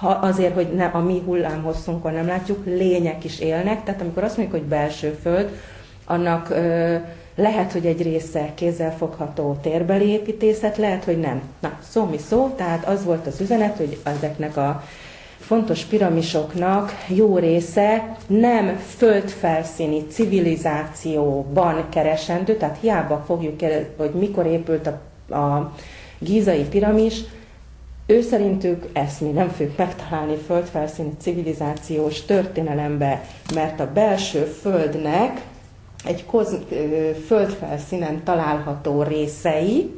azért, hogy ne a mi hullámhosszunkon nem látjuk, lények is élnek, tehát amikor azt mondjuk, hogy belső föld, annak lehet, hogy egy része kézzelfogható térbeli építészet, lehet, hogy nem. Na, szó mi szó, tehát az volt az üzenet, hogy ezeknek a fontos piramisoknak jó része nem földfelszíni civilizációban keresendő, tehát hiába fogjuk kérdezni, hogy mikor épült a gízai piramis, ő szerintük ezt mi nem fogjuk megtalálni földfelszíni civilizációs történelembe, mert a belső földnek egy földfelszínen található részei,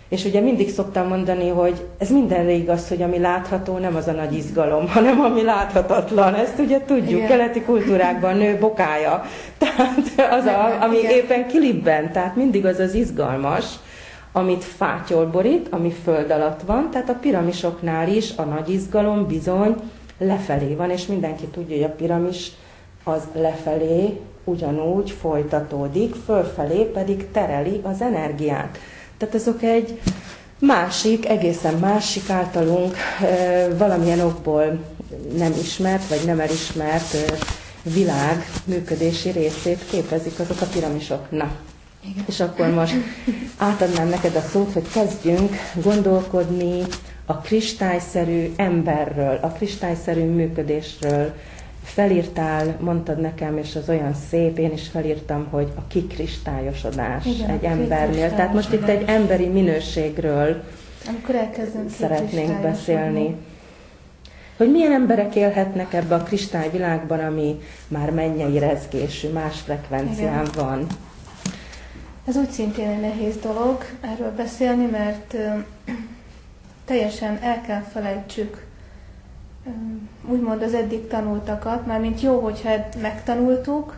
és ugye mindig szoktam mondani, hogy ez mindenre igaz, hogy ami látható, nem az a nagy izgalom, hanem ami láthatatlan. Ezt ugye tudjuk, igen. Keleti kultúrákban nő bokája. Tehát az, ami igen. Éppen kilibben, tehát mindig az az izgalmas, amit fátyol borít, ami föld alatt van, tehát a piramisoknál is a nagy izgalom bizony lefelé van, és mindenki tudja, hogy a piramis az lefelé ugyanúgy folytatódik, fölfelé pedig tereli az energiát. Tehát azok egy másik, egészen másik általunk valamilyen okból nem ismert, vagy nem elismert világ működési részét képezik azok a piramisok. Na, igen. És akkor most átadnám neked a szót, hogy kezdjünk gondolkodni a kristályszerű emberről, a kristályszerű működésről. Felírtál, mondtad nekem, és az olyan szép, én is felírtam, hogy a kikristályosodás egy embernél. Tehát most itt egy emberi minőségről szeretnénk beszélni. Hogy milyen emberek élhetnek ebbe a kristályvilágban, ami már mennyei rezgésű, más frekvencián van. Ez úgy szintén egy nehéz dolog erről beszélni, mert teljesen el kell felejtsük úgymond az eddig tanultakat, mármint jó, hogyha megtanultuk,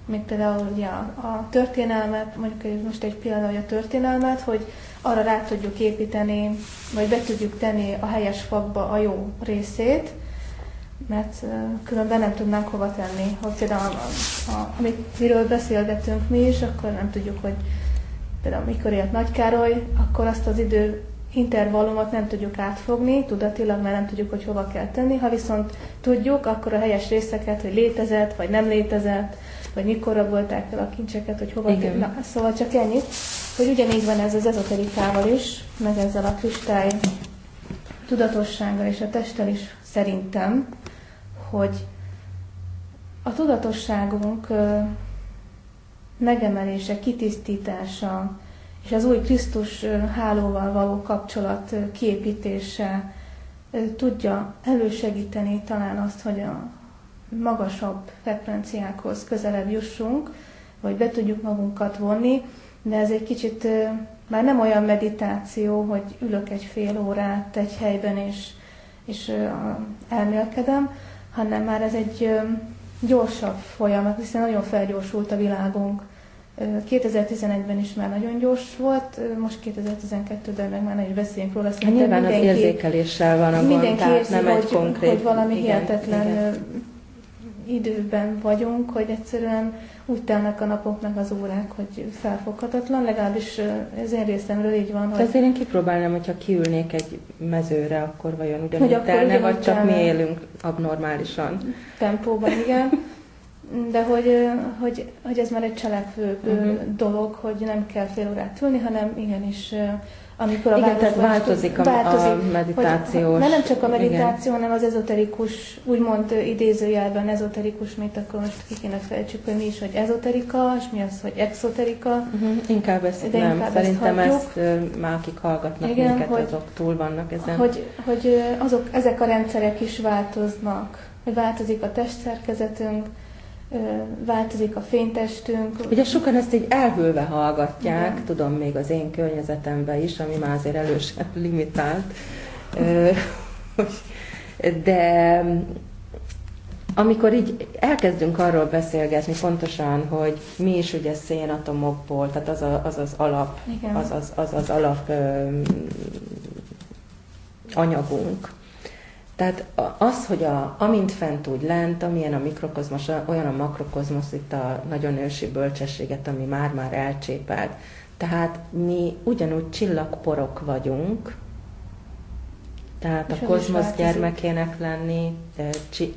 mint például ugye a történelmet, mondjuk most egy példa, hogy a történelmet, hogy arra rá tudjuk építeni, vagy be tudjuk tenni a helyes fakba a jó részét, mert különben nem tudnánk hova tenni. Hogy például miről beszélgetünk mi is, akkor nem tudjuk, hogy például mikor élt Nagy Károly, akkor azt az idő intervallumot nem tudjuk átfogni, tudatilag, mert nem tudjuk, hogy hova kell tenni. Ha viszont tudjuk, akkor a helyes részeket, hogy létezett, vagy nem létezett, vagy mikor rabolták fel a kincseket, hogy hova kell. Na, szóval csak ennyit, hogy ugyanígy van ez az ezoterikával is, meg ezzel a kristály tudatossággal és a testtel is szerintem, hogy a tudatosságunk megemelése, kitisztítása, és az új Krisztus hálóval való kapcsolat kiépítése tudja elősegíteni talán azt, hogy a magasabb frekvenciákhoz közelebb jussunk, vagy be tudjuk magunkat vonni, de ez egy kicsit már nem olyan meditáció, hogy ülök egy fél órát egy helyben és elmélkedem, hanem már ez egy gyorsabb folyamat, hiszen nagyon felgyorsult a világunk. 2011-ben is már nagyon gyors volt, most 2012-ben meg már nem is beszéljünk róla. Nyilván az érzékeléssel van a gond, tehát nem egy konkrét... hogy valami hihetetlen időben vagyunk, hogy egyszerűen úgy telnek a napok meg az órák, hogy felfoghatatlan, legalábbis az én részemről így van. Hogy... Azért én kipróbálnám, hogyha kiülnék egy mezőre, akkor vajon ugyanúgy telne, vagy csak mi élünk abnormálisan. Tempóban, igen. De hogy ez már egy cselekvő dolog, hogy nem kell fél órát ülni, hanem igenis, amikor a tehát változik a meditációs... Mert nem csak a meditáció, hanem az ezoterikus, úgymond idézőjelben ezoterikus, mint akkor most ki kéne fejtsük, hogy mi is, hogy ezoterika, és mi az, hogy exoterika. Inkább ezt nem. Inkább szerintem ezt már akik hallgatnak minket, azok túl vannak ezen. Hogy ezek a rendszerek is változnak, hogy változik a testszerkezetünk, változik a fénytestünk. Ugye sokan ezt így elhűlve hallgatják, igen. Tudom még az én környezetemben is, ami már azért elősen limitált. De amikor így elkezdünk arról beszélgetni pontosan, hogy mi is ugye szénatomokból, tehát az az alap, az alap anyagunk. Tehát az, hogy amint fent úgy lent, amilyen a mikrokozmos, olyan a makrokozmosz, itt a nagyon ősi bölcsességet, ami már elcsépelt. Tehát mi ugyanúgy csillagporok vagyunk, tehát és a kozmosz gyermekének lenni,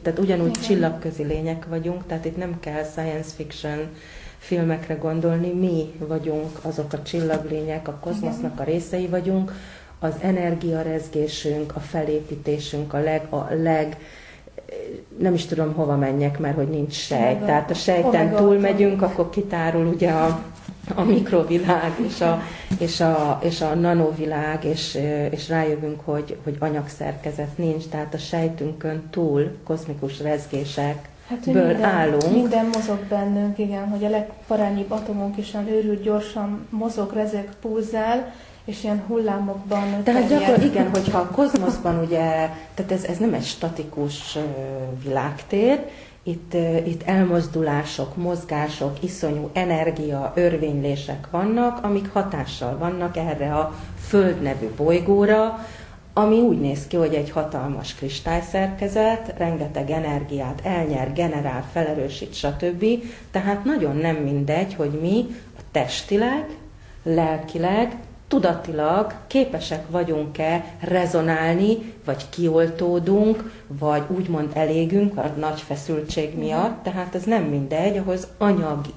tehát ugyanúgy csillagközi lények vagyunk, tehát itt nem kell science fiction filmekre gondolni, mi vagyunk azok a csillaglények, a kozmosznak a részei vagyunk, az energiarezgésünk, a felépítésünk, a leg nem is tudom hova menjek, mert hogy nincs sejt. Tehát a sejten túlmegyünk, akkor kitárul ugye a mikrovilág és a nanovilág, és rájövünk, hogy anyagszerkezet nincs, tehát a sejtünkön túl kozmikus rezgésekből állunk. Minden mozog bennünk, igen, hogy a legparányibb atomunk is olyan őrült gyorsan mozog, rezeg, pulzál, és ilyen hullámokban... Tehát gyakran igen, hogyha a kozmoszban ugye, tehát ez nem egy statikus világtér, itt elmozdulások, mozgások, iszonyú energia, örvénylések vannak, amik hatással vannak erre a Föld nevű bolygóra, ami úgy néz ki, hogy egy hatalmas kristályszerkezet, rengeteg energiát elnyer, generál, felerősít, stb. Tehát nagyon nem mindegy, hogy mi testileg, lelkileg, tudatilag képesek vagyunk-e rezonálni, vagy kioltódunk, vagy úgymond elégünk a nagy feszültség miatt. Tehát ez nem mindegy, ahhoz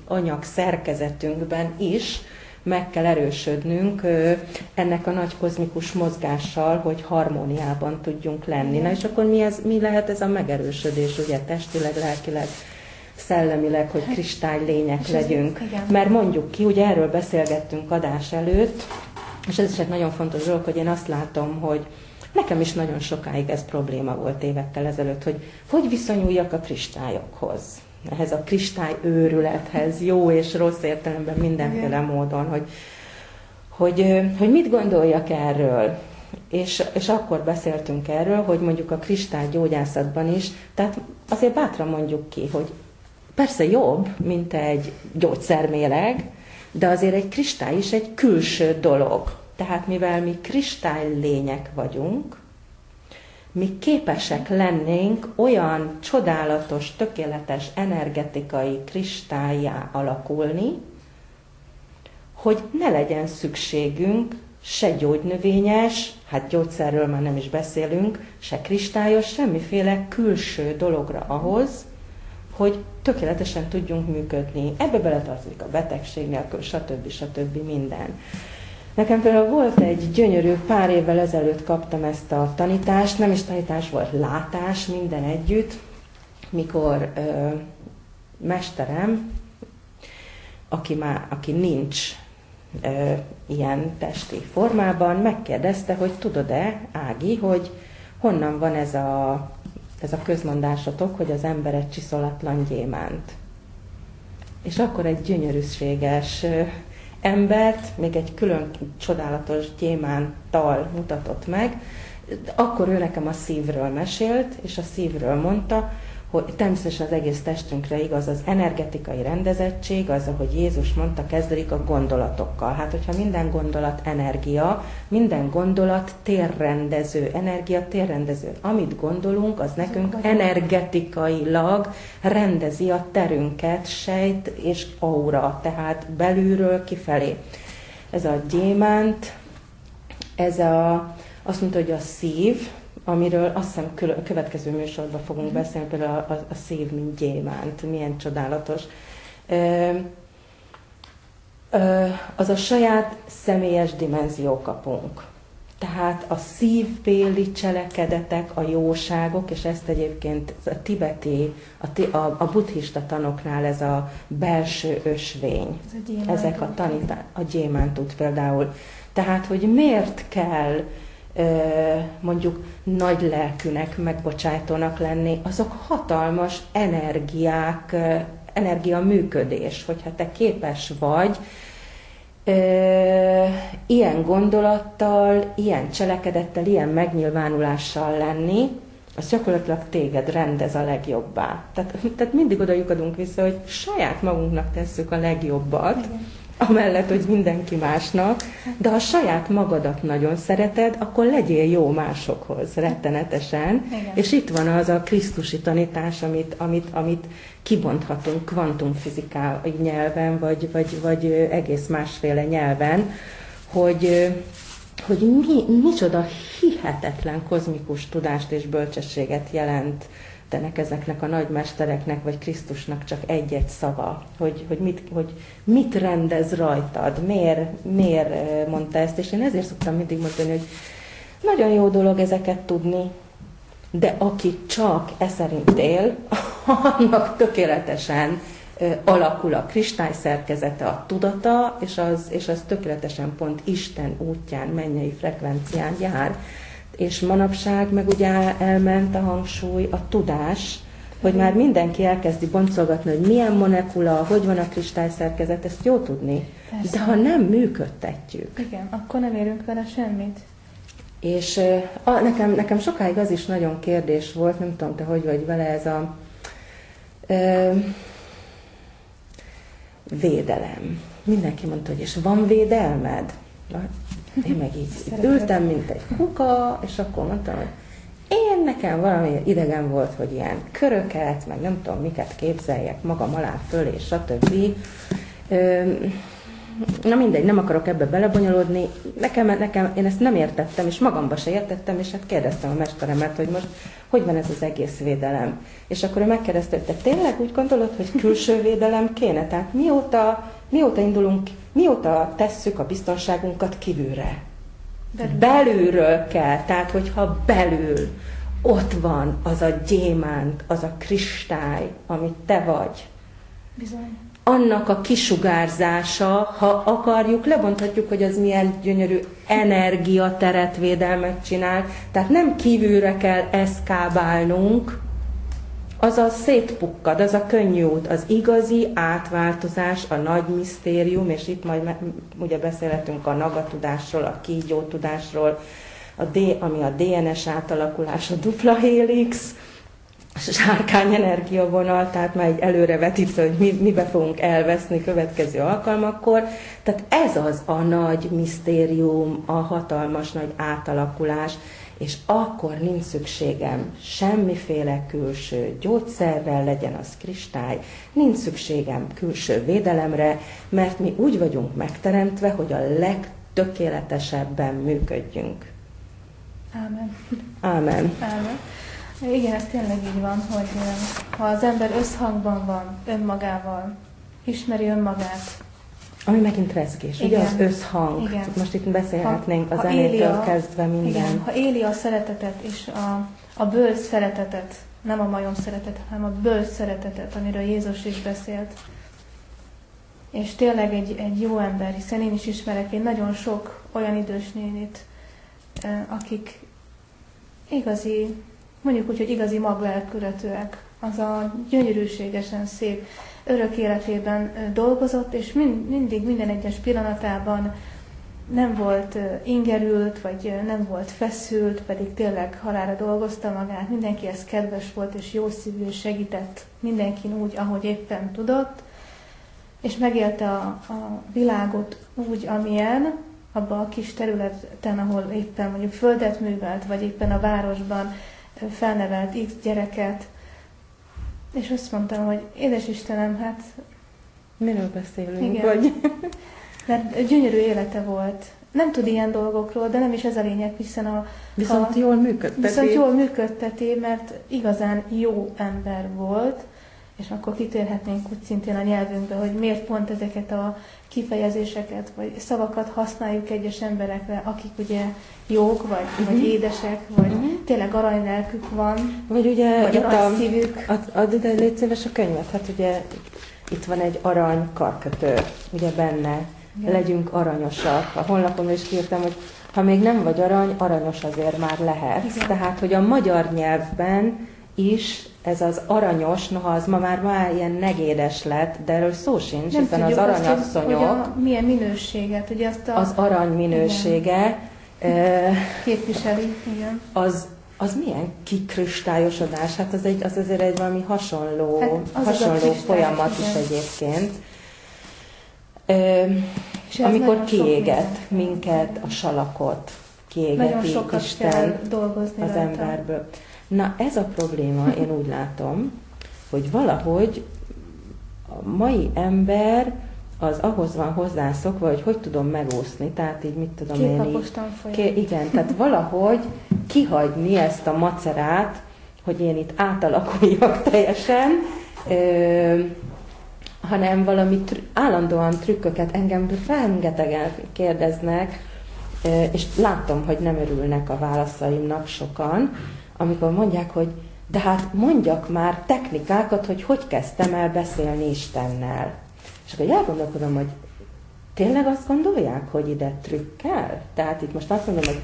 anyag szerkezetünkben is meg kell erősödnünk ennek a nagy kozmikus mozgással, hogy harmóniában tudjunk lenni. Na és akkor mi lehet ez a megerősödés, ugye testileg, lelkileg, szellemileg, hogy kristálylények legyünk. Mert mondjuk ki, ugye erről beszélgettünk adás előtt, és ez is egy nagyon fontos dolog, hogy én azt látom, hogy nekem is nagyon sokáig ez probléma volt évekkel ezelőtt, hogy viszonyuljak a kristályokhoz, ehhez a kristályőrülethez, jó és rossz értelemben mindenféle módon, hogy mit gondoljak erről. És akkor beszéltünk erről, hogy mondjuk a kristálygyógyászatban is, tehát azért bátran mondjuk ki, hogy persze jobb, mint egy gyógyszerméleg, de azért egy kristály is egy külső dolog. Tehát mivel mi kristálylények vagyunk, mi képesek lennénk olyan csodálatos, tökéletes energetikai kristályá alakulni, hogy ne legyen szükségünk se gyógynövényes, hát gyógyszerről már nem is beszélünk, se kristályos, semmiféle külső dologra ahhoz, hogy tökéletesen tudjunk működni. Ebbe beletartozik a betegség nélkül, stb. Minden. Nekem például volt egy gyönyörű, pár évvel ezelőtt kaptam ezt a tanítást, nem is tanítás volt, látás, minden együtt, mikor mesterem, aki nincs ilyen testi formában, megkérdezte, hogy tudod-e, Ági, hogy honnan van ez a közmondásatok, hogy az ember egy csiszolatlan gyémánt. És akkor egy gyönyörűséges embert, még egy külön csodálatos gyémánttal mutatott meg. Akkor ő nekem a szívről mesélt, és a szívről mondta, hogy természetesen az egész testünkre igaz az energetikai rendezettség, az, ahogy Jézus mondta, kezdődik a gondolatokkal. Hát, hogyha minden gondolat energia, minden gondolat térrendező, energia térrendező. Amit gondolunk, az nekünk energetikailag rendezi a terünket, sejt és aura, tehát belülről kifelé. Ez a gyémánt, azt mondta, hogy a szív, amiről azt hiszem a következő műsorban fogunk beszélni, például a szív, mint gyémánt, milyen csodálatos. Az a saját személyes dimenziókapunk. Tehát a szívbéli cselekedetek, a jóságok, és ezt egyébként a tibeti, a buddhista tanoknál ez a belső ösvény. Ezek a gyémántút például. Tehát, hogy miért kell mondjuk nagy lelkűnek, megbocsájtónak lenni, azok hatalmas energiák, energiaműködés, hogyha te képes vagy ilyen gondolattal, ilyen cselekedettel, ilyen megnyilvánulással lenni, az gyakorlatilag téged rendez a legjobbá. Tehát mindig oda lyukadunk vissza, hogy saját magunknak tesszük a legjobbat, igen. Amellett, hogy mindenki másnak, de ha saját magadat nagyon szereted, akkor legyél jó másokhoz, rettenetesen. Igen. És itt van az a krisztusi tanítás, amit kibonthatunk kvantumfizikai nyelven, vagy egész másféle nyelven, hogy micsoda hihetetlen kozmikus tudást és bölcsességet jelent ezeknek a nagymestereknek, vagy Krisztusnak csak egy-egy szava, hogy mit rendez rajtad, miért mondta ezt, és én ezért szoktam mindig mondani, hogy nagyon jó dolog ezeket tudni, de aki csak szerint él, annak tökéletesen alakul a kristályszerkezete, a tudata, és az tökéletesen pont Isten útján, mennyei frekvencián jár. És manapság meg ugye elment a hangsúly, a tudás, hogy már mindenki elkezdi boncolgatni, hogy milyen molekula, hogy van a kristályszerkezet, ezt jó tudni. Persze. De ha nem működtetjük. Igen, akkor nem érünk vele semmit. És nekem sokáig az is nagyon kérdés volt, nem tudom, te hogy vagy vele, ez a védelem. Mindenki mondta, hogy és van védelmed? Én meg így ültem, mint egy kuka, és akkor mondtam, hogy nekem valami idegen volt, hogy ilyen köröket, meg nem tudom miket képzeljek magam alá föl, és stb. na mindegy, nem akarok ebbe belebonyolódni, nekem én ezt nem értettem, és magamba se értettem, és hát kérdeztem a mesteremet, hogy most hogy van ez az egész védelem. És akkor ő megkérdezte, hogy te tényleg úgy gondolod, hogy külső védelem kéne? Tehát mióta indulunk, mióta tesszük a biztonságunkat kívülre? Belülről kell, tehát hogyha belül ott van az a gyémánt, az a kristály, amit te vagy. Bizony. Annak a kisugárzása, ha akarjuk, lebonthatjuk, hogy az milyen gyönyörű energiateret, védelmet csinál. Tehát nem kívülre kell eszkábálnunk, az a szétpukkad, az a könnyű út, az igazi átváltozás, a nagy misztérium, és itt majd ugye beszélhetünk a nagatudásról, a kígyótudásról, ami a DNS átalakulás, a dupla helix, sárkány energiavonal, tehát már egy előrevetítve, hogy mibe fogunk elveszni következő alkalmakkor. Tehát ez az a nagy misztérium, a hatalmas nagy átalakulás, és akkor nincs szükségem semmiféle külső gyógyszerrel, legyen az kristály, nincs szükségem külső védelemre, mert mi úgy vagyunk megteremtve, hogy a legtökéletesebben működjünk. Ámen. Ámen. Ámen. Igen, ez tényleg így van, hogy ha az ember összhangban van önmagával, ismeri önmagát. Ami megint rezgés, igen. Ugye az összhang. Igen. Most itt beszélhetnénk a zenétől kezdve minden. Igen, ha éli a szeretetet és a bölcs szeretetet, nem a majom szeretetet, hanem a bölcs szeretetet, amiről Jézus is beszélt. És tényleg egy jó ember, hiszen én is ismerek én nagyon sok olyan idős nénit, akik igazi, mondjuk úgy, hogy igazi maglelkületűek, az a gyönyörűségesen szép örök életében dolgozott, és mindig minden egyes pillanatában nem volt ingerült, vagy nem volt feszült, pedig tényleg halálra dolgozta magát, mindenkihez kedves volt, és jó szívű, és segített mindenkin úgy, ahogy éppen tudott, és megélte a világot úgy, amilyen, abban a kis területen, ahol éppen mondjuk földet művelt, vagy éppen a városban felnevelt X gyereket, és azt mondtam, hogy édes Istenem, hát... Miről beszélünk? Igen. Vagy? Mert gyönyörű élete volt. Nem tud ilyen dolgokról, de nem is ez a lényeg, hiszen Viszont jól működteti. Viszont jól működteti, mert igazán jó ember volt, és akkor kitérhetnénk úgy szintén a nyelvünkbe, hogy miért pont ezeket a kifejezéseket, vagy szavakat használjuk egyes emberekre, akik ugye jók, vagy édesek, vagy tényleg aranylelkük van, vagy ugye vagy aranyszívük. Add ide, légy szíves a könyvet, hát ugye itt van egy arany karkötő, ugye benne, igen. Legyünk aranyosak. A honlapon is írtam, hogy ha még nem vagy arany, aranyos azért már lehetsz. Igen. Tehát, hogy a magyar nyelvben is ez az aranyos, noha az ma már ilyen negédes lett, de erről szó sincs, nem hiszen az aranyasszonyok... milyen minőséget, ugye azt az arany minősége... képviseli, igen. Az milyen kikristályosodás? Hát az azért egy valami hasonló folyamat is egyébként. Amikor kiéget minket, a salakot, kiégeti Isten az emberből. Na ez a probléma, én úgy látom, hogy valahogy a mai ember az ahhoz van hozzászokva, hogy tudom megúszni, tehát így mit tudom én így. Igen, tehát valahogy kihagyni ezt a macerát, hogy én itt átalakuljak teljesen, hanem valami állandóan trükköket, engem rengetegen kérdeznek, és látom, hogy nem örülnek a válaszaimnak sokan, amikor mondják, hogy de hát mondjak már technikákat, hogy kezdtem el beszélni Istennel. És akkor elgondolkodom, hogy tényleg azt gondolják, hogy ide trükkel? Tehát itt most azt mondom, hogy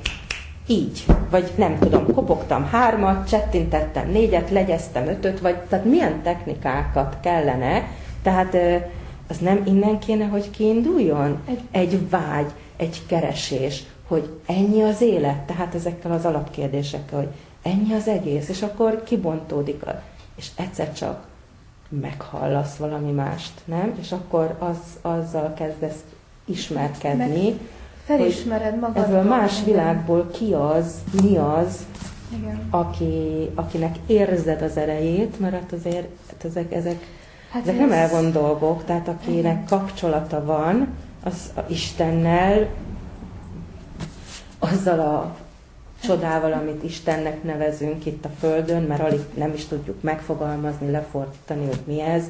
így, vagy nem tudom, kopogtam 3-at, csettintettem 4-et, legyeztem 5-öt, vagy tehát milyen technikákat kellene, tehát az nem innen kéne, hogy kiinduljon? Egy vágy, egy keresés, hogy ennyi az élet, tehát ezekkel az alapkérdésekkel, hogy ennyi az egész, és akkor kibontódik, és egyszer csak meghallasz valami mást, nem? És akkor azzal kezdesz ismerkedni, felismered magadban. Ebből más világból ki az, mi az, igen. Akinek érzed az erejét, mert hát azért ezek nem elvont dolgok, tehát akinek kapcsolata van az a Istennel, azzal a csodával, amit Istennek nevezünk itt a Földön, mert alig nem is tudjuk megfogalmazni, lefordítani, hogy mi ez.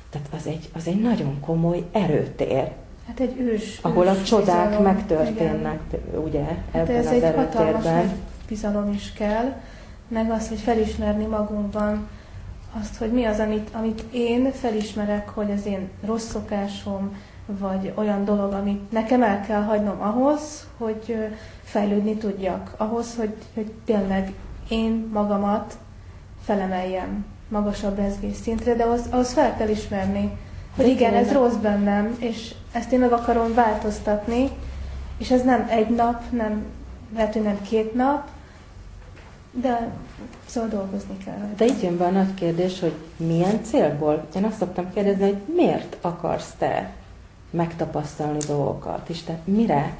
Tehát az egy nagyon komoly erőtér. Hát egy ahol a csodák bizalom, megtörténnek, igen. ugye, hát ebben ez az egy erőtérben. hatalmas bizalom is kell, meg az, hogy felismerni magunkban azt, hogy mi az, amit én felismerek, hogy az én rossz szokásom, vagy olyan dolog, amit nekem el kell hagynom ahhoz, hogy fejlődni tudjak. Ahhoz, hogy tényleg én magamat felemeljem magasabb rezgés szintre, de ahhoz fel kell ismerni, hogy igen, ez rossz bennem, és ezt én meg akarom változtatni, és ez nem egy nap, lehet, hogy nem 2 nap, de szóval dolgozni kell. De itt jön be a nagy kérdés, hogy milyen célból? Én azt szoktam kérdezni, hogy miért akarsz te megtapasztalni dolgokat? Isten, mire?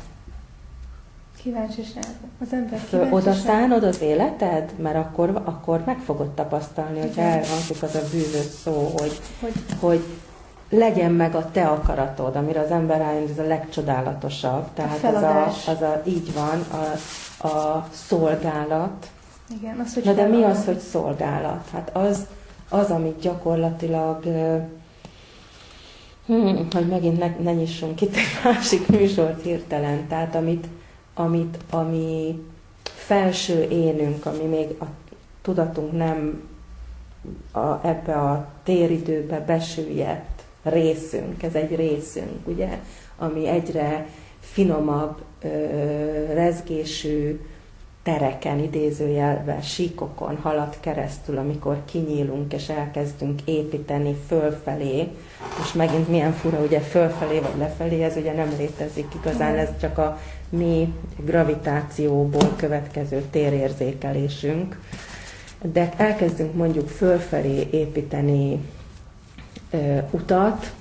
Kíváncsiság. Az ember kíváncsiság. Oda szánod az életed? Mert akkor meg fogod tapasztalni, hogy elhangzik az a bűvös szó, hogy legyen meg a te akaratod, amire az ember rájön, ez a legcsodálatosabb. Tehát így van, a szolgálat. Igen, az, hogy na de mi az, hogy szolgálat? Hát az amit gyakorlatilag, hogy megint ne nyissunk itt egy másik műsort hirtelen, tehát ami felső énünk, ami még a tudatunk nem ebbe a téridőbe besüllyedt részünk, ez egy részünk, ugye, ami egyre finomabb, rezgésű tereken, idézőjelben, síkokon halad keresztül, amikor kinyílunk és elkezdünk építeni fölfelé. Most megint milyen fura, ugye fölfelé vagy lefelé, ez ugye nem létezik igazán, ez csak a mi gravitációból következő térérzékelésünk. De elkezdünk mondjuk fölfelé építeni utat,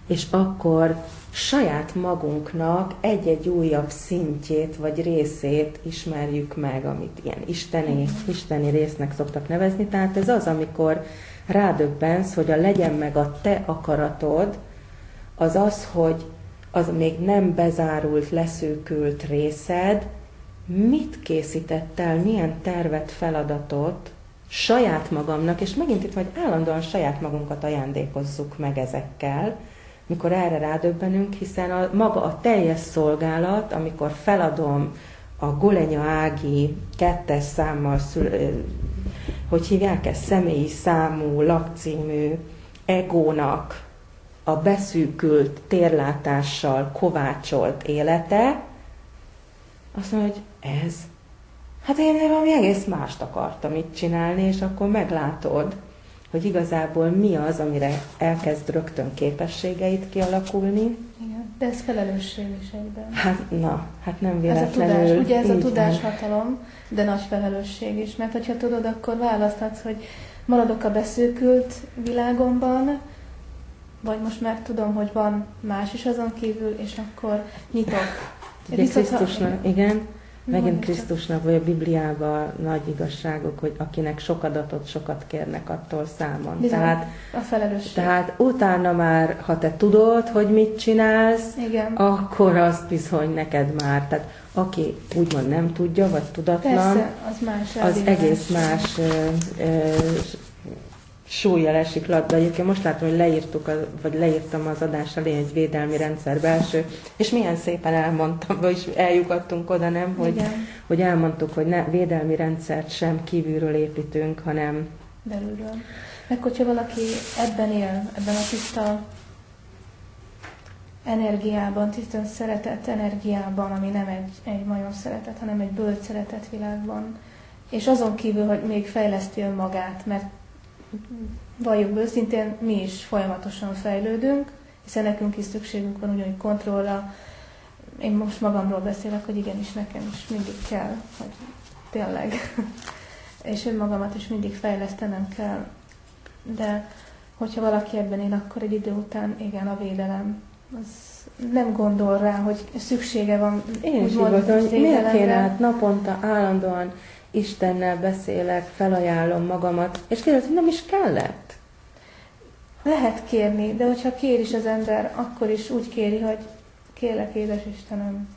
és akkor saját magunknak egy-egy újabb szintjét vagy részét ismerjük meg, amit ilyen isteni résznek szoktak nevezni. Tehát ez az, amikor rádöbbensz, hogy a legyen meg a te akaratod, az, hogy az még nem bezárult, leszűkült részed, mit készített el, milyen tervet, feladatot saját magamnak, és megint itt vagy állandóan saját magunkat ajándékozzuk meg ezekkel, mikor erre rádöbbenünk, hiszen maga a teljes szolgálat, amikor feladom a Golenya Ági 2-es számmal, hogy hívják ezt, személyi számú, lakcímű egónak a beszűkült térlátással kovácsolt élete, azt mondja, hogy ez. Hát én valami egész mást akartam itt csinálni, és akkor meglátod, hogy igazából mi az, amire elkezd rögtön képességeit kialakulni. Igen, de ez felelősség is egyben. Hát nem véletlenül. Ez a tudás, ugye ez a tudáshatalom, de nagy felelősség is. Mert hogyha tudod, akkor választhatsz, hogy maradok a beszűkült világomban, vagy most már tudom, hogy van más is azon kívül, és akkor nyitok. Ugye Krisztusnak, igen. Megint Krisztusnak, vagy a Bibliában nagy igazságok, hogy akinek sok adatot, sokat kérnek, attól számon. Bizony, a felelősség. Tehát utána már, ha te tudod, hogy mit csinálsz, igen, akkor azt bizony neked már. Tehát aki úgymond nem tudja, vagy tudatlan, persze, az egész más súllyal esik latba. Egyébként most látom, hogy leírtam az adás elején egy védelmi rendszer belső, és milyen szépen elmondtam, vagyis eljutottunk oda, nem? Hogy elmondtuk, hogy ne védelmi rendszert sem kívülről építünk, hanem belülről. Meg hogyha valaki ebben él, ebben a tiszta energiában, tiszta szeretett energiában, ami nem egy majom szeretet, hanem egy bölcs szeretett világban, és azon kívül, hogy még fejleszti önmagát, mert valljuk őszintén, mi is folyamatosan fejlődünk, hiszen nekünk is szükségünk van ugyanúgy kontrollra. Én most magamról beszélek, hogy igenis nekem is mindig kell, hogy tényleg. És önmagamat is mindig fejlesztenem kell. De hogyha valaki ebben él, akkor egy idő után igen, a védelem. Az nem gondol rá, hogy szüksége van. Én is gondolom, hogy miért kéne hát naponta állandóan Istennel beszélek, felajánlom magamat, és kérdez, hogy nem is kellett. Lehet kérni, de hogyha kér is az ember, akkor is úgy kéri, hogy kérlek, édes Istenem,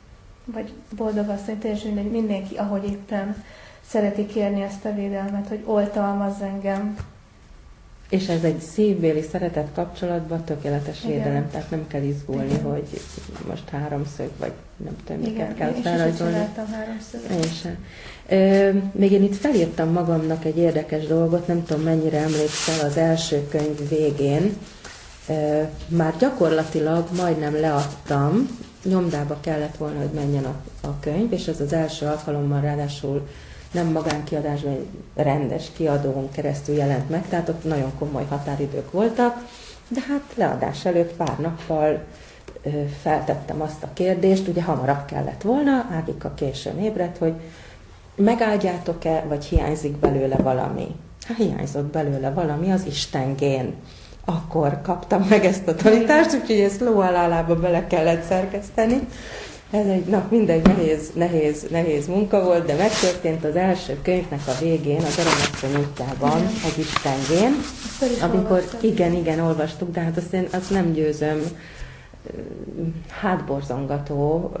vagy boldog asszony, teljesen mindegy, mindenki, ahogy éppen szereti kérni ezt a védelmet, hogy oltalmazz engem. És ez egy szívbéli szeretet kapcsolatban tökéletes védelem, tehát nem kell izgulni, igen, hogy most háromszög, vagy nem tudom, miket kell felrajzolni. Igen, én sem. Még én itt felírtam magamnak egy érdekes dolgot, nem tudom mennyire emlékszel, az első könyv végén. Már gyakorlatilag majdnem leadtam, nyomdába kellett volna, hogy menjen a könyv, és ez az első alkalommal ráadásul nem magánkiadásban, egy rendes kiadón keresztül jelent meg, tehát ott nagyon komoly határidők voltak, de hát leadás előtt pár nappal feltettem azt a kérdést, ugye hamarabb kellett volna, Ágika későn ébredt, hogy megáldjátok-e, vagy hiányzik belőle valami? Hát hiányzott belőle valami, az Istengén. Akkor kaptam meg ezt a tanítást, úgyhogy ezt lóalálába bele kellett szerkeszteni. Ez egy, mindegy, nehéz munka volt, de megtörtént az első könyvnek a végén, az Aranyaszony útjában, az Istengén, amikor igen, olvastuk, de hát azt nem győzöm, hátborzongató,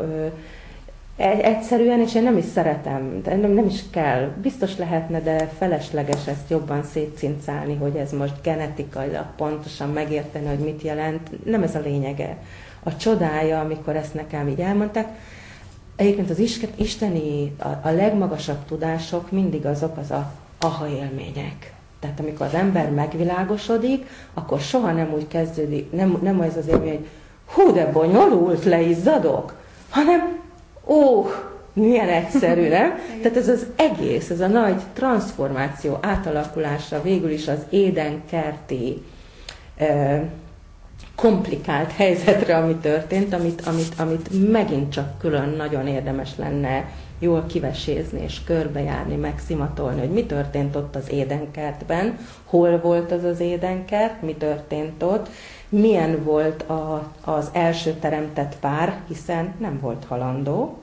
egyszerűen, és én nem is szeretem, nem is kell. Biztos lehetne, de felesleges ezt jobban szétcincálni, hogy ez most genetikailag pontosan megérteni, hogy mit jelent. Nem ez a lényege. A csodája, amikor ezt nekem így elmondták, egyébként az isteni, a legmagasabb tudások mindig azok az aha élmények. Tehát amikor az ember megvilágosodik, akkor soha nem úgy kezdődik, nem az az élmény, hogy hú, de bonyolult, leizzadok, hanem milyen egyszerű, nem? Tehát ez az egész, ez a nagy transformáció, átalakulása végül is az édenkerti komplikált helyzetre, ami történt, amit megint csak külön nagyon érdemes lenne jól kivesézni és körbejárni, megszimatolni, hogy mi történt ott az édenkertben, hol volt az édenkert, mi történt ott, milyen volt az első teremtett pár, hiszen nem volt halandó.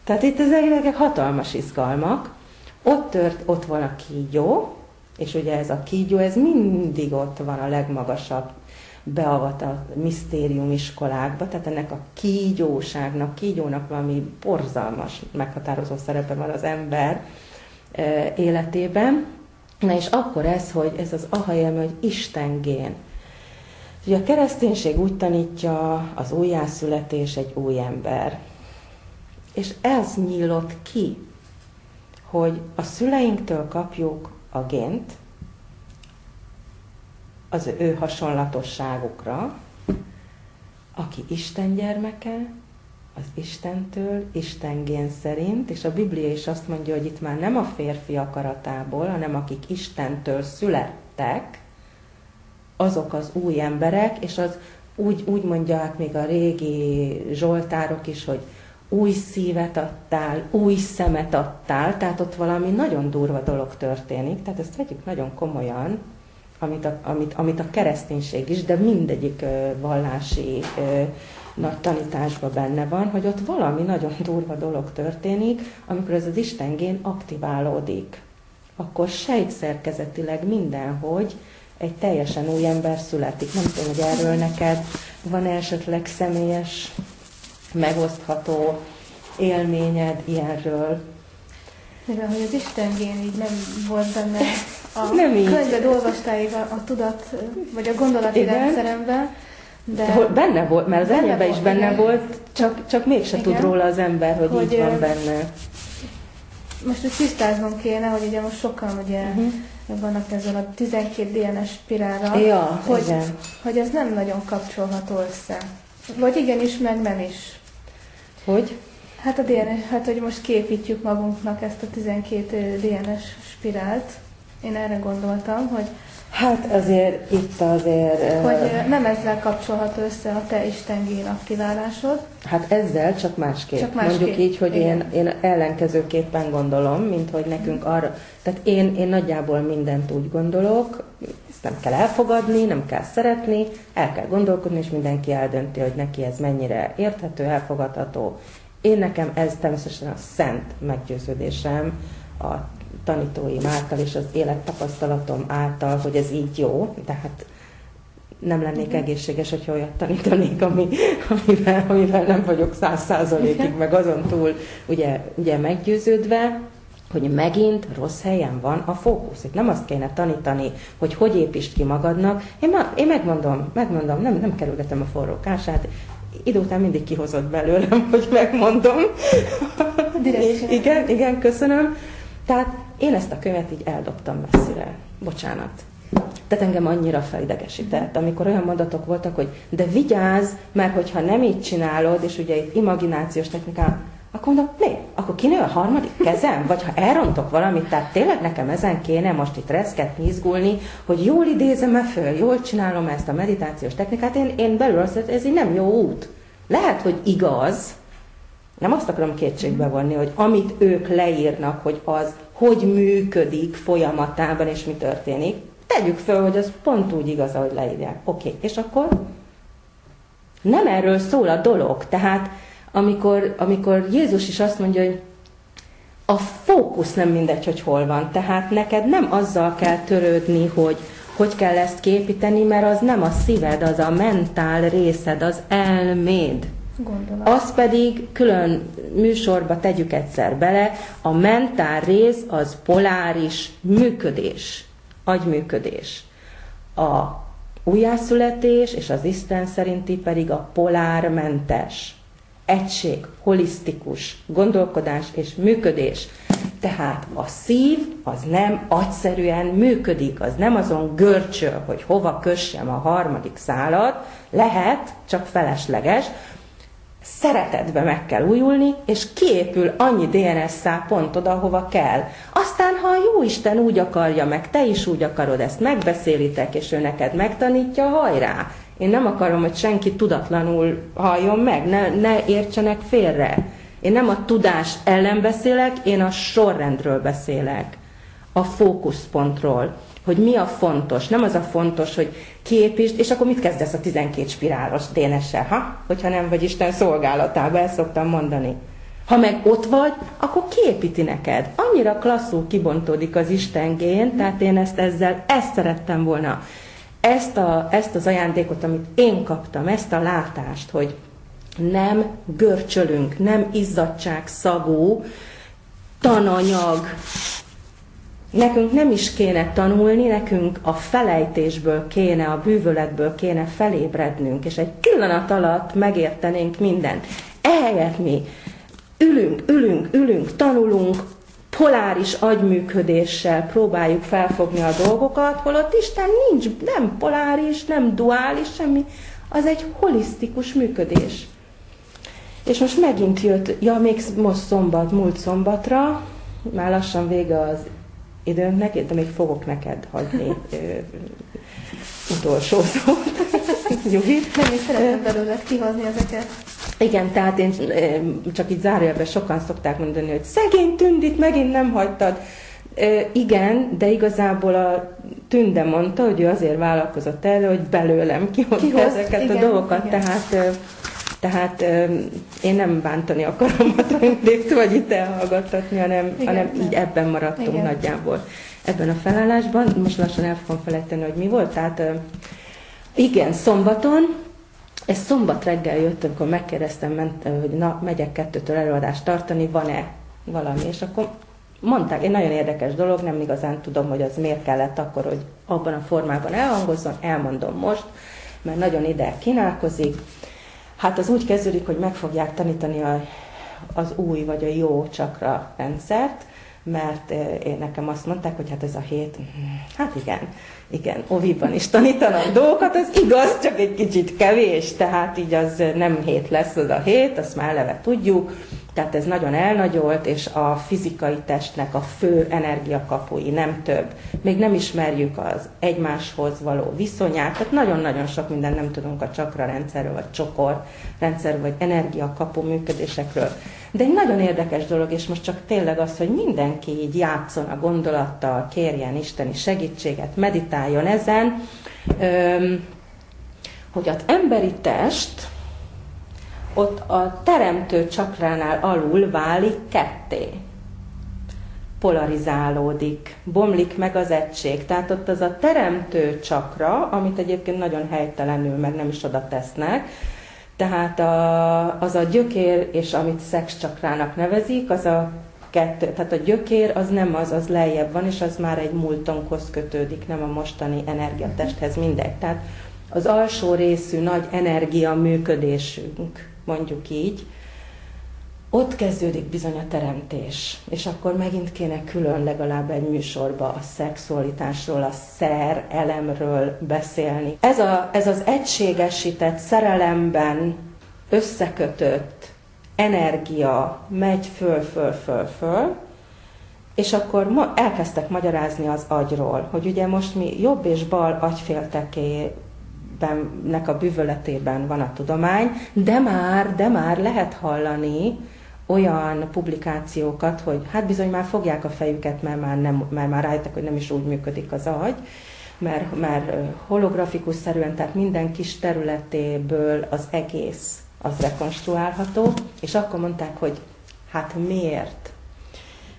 Tehát itt ezek hatalmas izgalmak. Ott van a kígyó, és ugye ez a kígyó, ez mindig ott van a legmagasabb beavatott misztériumiskolákba, tehát ennek a kígyónak valami borzalmas, meghatározó szerepe van az ember életében. Na és akkor ez az aha élmény, hogy Istengén. Ugye a kereszténység úgy tanítja, az újjászületés egy új ember. És ez nyílott ki, hogy a szüleinktől kapjuk a gént, az ő hasonlatosságukra, aki Isten gyermeke, az Istentől, Isten gén szerint, és a Biblia is azt mondja, hogy itt már nem a férfi akaratából, hanem akik Istentől születtek, azok az új emberek, és az úgy mondják még a régi zsoltárok is, hogy új szívet adtál, új szemet adtál, tehát ott valami nagyon durva dolog történik, tehát ezt vegyük nagyon komolyan, amit a kereszténység is, de mindegyik vallási nagy tanításban benne van, hogy ott valami nagyon durva dolog történik, amikor ez az Istengén aktiválódik. Akkor sejtszerkezetileg mindenhogy egy teljesen új ember születik. Nem tudom, hogy erről neked van esetleg személyes, megosztható élményed ilyenről? Mivel, hogy az Istengén így nem volt benne a könyved olvastáig a tudat, vagy a gondolati rendszeremben, de benne volt, mert az enyében is benne igen. Volt, csak mégse tud róla az ember, hogy így van benne. Most úgy tisztáznom kéne, hogy ugye most sokan ugye vannak ezzel a 12 DNS spirálra, ja, hogy ez nem nagyon kapcsolható össze. Vagy igenis, meg nem is. Hogy? Hát a DNS, hogy most képítjük magunknak ezt a 12 DNS spirált. Én erre gondoltam, hogy hát azért hogy nem ezzel kapcsolható össze a te istengén aktiválásod. Hát ezzel, csak másképp. Mondjuk így, hogy én ellenkezőképpen gondolom, mint hogy nekünk arra... Tehát én nagyjából mindent úgy gondolok, ezt nem kell elfogadni, nem kell szeretni, el kell gondolkodni, és mindenki eldönti, hogy neki ez mennyire érthető, elfogadható. Nekem ez természetesen a szent meggyőződésem, a tanítóim által és az élettapasztalatom által, hogy ez így jó, tehát nem lennék egészséges, hogyha olyat tanítanék, amivel nem vagyok 100%-ig, meg azon túl ugye meggyőződve, hogy megint rossz helyen van a fókusz. Itt nem azt kéne tanítani, hogy építsd ki magadnak. Én megmondom, nem kerülgetem a forró kását, idő után mindig kihozott belőlem, hogy megmondom. Igen, köszönöm. Tehát én ezt a könyvet így eldobtam messzire. Bocsánat. Tehát engem annyira felidegesített, amikor olyan mondatok voltak, hogy de vigyázz, mert hogyha nem így csinálod, és ugye itt imaginációs technikán, akkor mondom, akkor kinő a harmadik kezem? Vagy ha elrontok valamit, tehát tényleg nekem ezen kéne most itt reszketni, izgulni, hogy jól idézem-e föl, jól csinálom ezt a meditációs technikát, én belül azt mondom, ez így nem jó út. Lehet, hogy igaz, nem azt akarom kétségbe vonni, hogy amit ők leírnak, hogy az hogy működik folyamatában, és mi történik, tegyük föl, hogy az pont úgy igaz, ahogy leírják. Oké, és akkor nem erről szól a dolog. Tehát amikor Jézus is azt mondja, hogy a fókusz nem mindegy, hogy hol van. Tehát neked nem azzal kell törődni, hogy kell ezt kiépíteni, mert az nem a szíved, az a mentál részed, az elméd. Gondolom. Az pedig külön műsorba tegyük egyszer bele, a mentál rész az poláris működés, agyműködés. A újjászületés és az Isten szerinti pedig a polármentes. Egység, holisztikus gondolkodás és működés. Tehát a szív az nem agyszerűen működik, az nem azon görcsöl, hogy hova kössem a harmadik szálat, lehet, csak felesleges, szeretetbe meg kell újulni, és kiépül annyi DNS szál pont oda, hova kell. Aztán, ha a Jóisten úgy akarja, meg te is úgy akarod, ezt megbeszélitek, és ő neked megtanítja, hajrá! Én nem akarom, hogy senki tudatlanul halljon meg, ne értsenek félre. Én nem a tudás ellen beszélek, én a sorrendről beszélek. A fókuszpontról. Hogy mi a fontos. Nem az a fontos, hogy kiépítsd, és akkor mit kezdesz a 12 spirálos DNS-sel, hogyha nem vagy Isten szolgálatában, ezt szoktam mondani. Ha meg ott vagy, akkor kiépíti neked. Annyira klasszul kibontódik az Istengén, tehát én ezt szerettem volna. Ezt az ajándékot, amit én kaptam, ezt a látást, hogy nem görcsölünk, nem izzadságszagú tananyag. Nekünk nem is kéne tanulni, nekünk a felejtésből kéne, a bűvöletből kéne felébrednünk, és egy pillanat alatt megértenénk mindent. Ehelyett mi ülünk, tanulunk, poláris agyműködéssel próbáljuk felfogni a dolgokat, holott Isten nincs, nem poláris, nem duális, semmi, az egy holisztikus működés. És most megint jött, még most múlt szombatra, már lassan vége az időnknek, de még fogok neked hagyni utolsó szót. Nyugit. Nem is szeretem belőled kihozni ezeket. Igen, tehát én csak így zárójelben sokan szokták mondani, hogy szegény Tündit megint nem hagytad. Igen, de igazából a Tünde mondta, hogy ő azért vállalkozott erre, hogy belőlem kihozta ezeket a dolgokat, igen. Tehát én nem bántani akarom a Tündét, vagy itt elhallgattatni, hanem így ebben maradtunk nagyjából. Ebben a felállásban, most lassan el fogom felejteni, hogy mi volt, tehát igen, szombaton, ez szombat reggel jött, amikor megkérdeztem, hogy megyek 2-től előadást tartani, van-e valami, és akkor mondták, egy nagyon érdekes dolog, nem igazán tudom, hogy az miért kellett akkor, hogy abban a formában elhangozzon, elmondom most, mert nagyon ide kínálkozik. Hát az úgy kezdődik, hogy meg fogják tanítani az új vagy a jó csakra rendszert, mert nekem azt mondták, hogy hát ez a hét, hát igen, oviban is tanítanak dolgokat, az igaz, csak egy kicsit kevés, tehát így az nem hét lesz az a hét, azt már eleve tudjuk, tehát ez nagyon elnagyolt, és a fizikai testnek a fő energiakapui, nem több. Még nem ismerjük az egymáshoz való viszonyát, tehát nagyon-nagyon sok minden nem tudunk a csakra rendszerről, vagy csokor rendszerről, vagy energiakapu működésekről. De egy nagyon érdekes dolog, és most csak tényleg az, hogy mindenki így játszon a gondolattal, kérjen isteni segítséget, meditáljon ezen, hogy az emberi test ott a teremtő csakránál alul válik ketté. polarizálódik, bomlik meg az egység. Tehát ott az a teremtő csakra, amit egyébként nagyon helytelenül, meg nem is oda tesznek, tehát az a gyökér, és amit szexcsakrának nevezik, az a kettő, tehát a gyökér az nem az lejjebb van, és az már egy múltonkhoz kötődik, nem a mostani energiatesthez, mindegy. Tehát az alsó részű nagy energia működésünk, mondjuk így, ott kezdődik bizony a teremtés, és akkor megint kéne külön legalább egy műsorba a szexualitásról, a szer elemről beszélni. Ez az egységesített szerelemben összekötött energia megy föl, és akkor elkezdtek magyarázni az agyról, hogy ugye most mi jobb és bal agyféltekének a bűvöletében van a tudomány, de már lehet hallani olyan publikációkat, hogy hát bizony már fogják a fejüket, mert már rájöttek, hogy nem is úgy működik az agy, mert holografikus szerűen, tehát minden kis területéből az egész az rekonstruálható, és akkor mondták, hogy hát miért?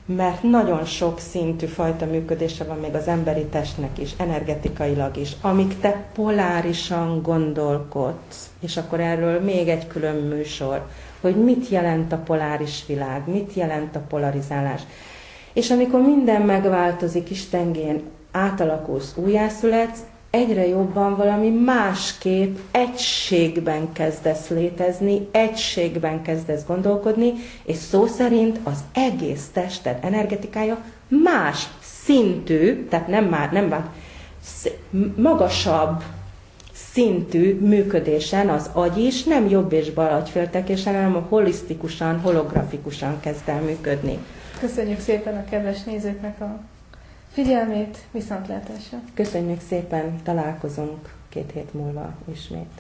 Mert nagyon sok szintű fajta működése van még az emberi testnek is, energetikailag is, amíg te polárisan gondolkodsz, és akkor erről még egy külön műsor, hogy mit jelent a poláris világ, mit jelent a polarizálás. És amikor minden megváltozik, Istengén átalakulsz, újjászületsz, egyre jobban valami másképp egységben kezdesz létezni, egységben kezdesz gondolkodni, és szó szerint az egész tested energetikája más szintű, tehát nem magasabb szintű működésen az agy is, nem jobb és bal agyféltekésen, hanem holisztikusan, holografikusan kezd el működni. Köszönjük szépen a kedves nézőknek a figyelmét, viszontlátásra! Köszönjük szépen, találkozunk 2 hét múlva ismét.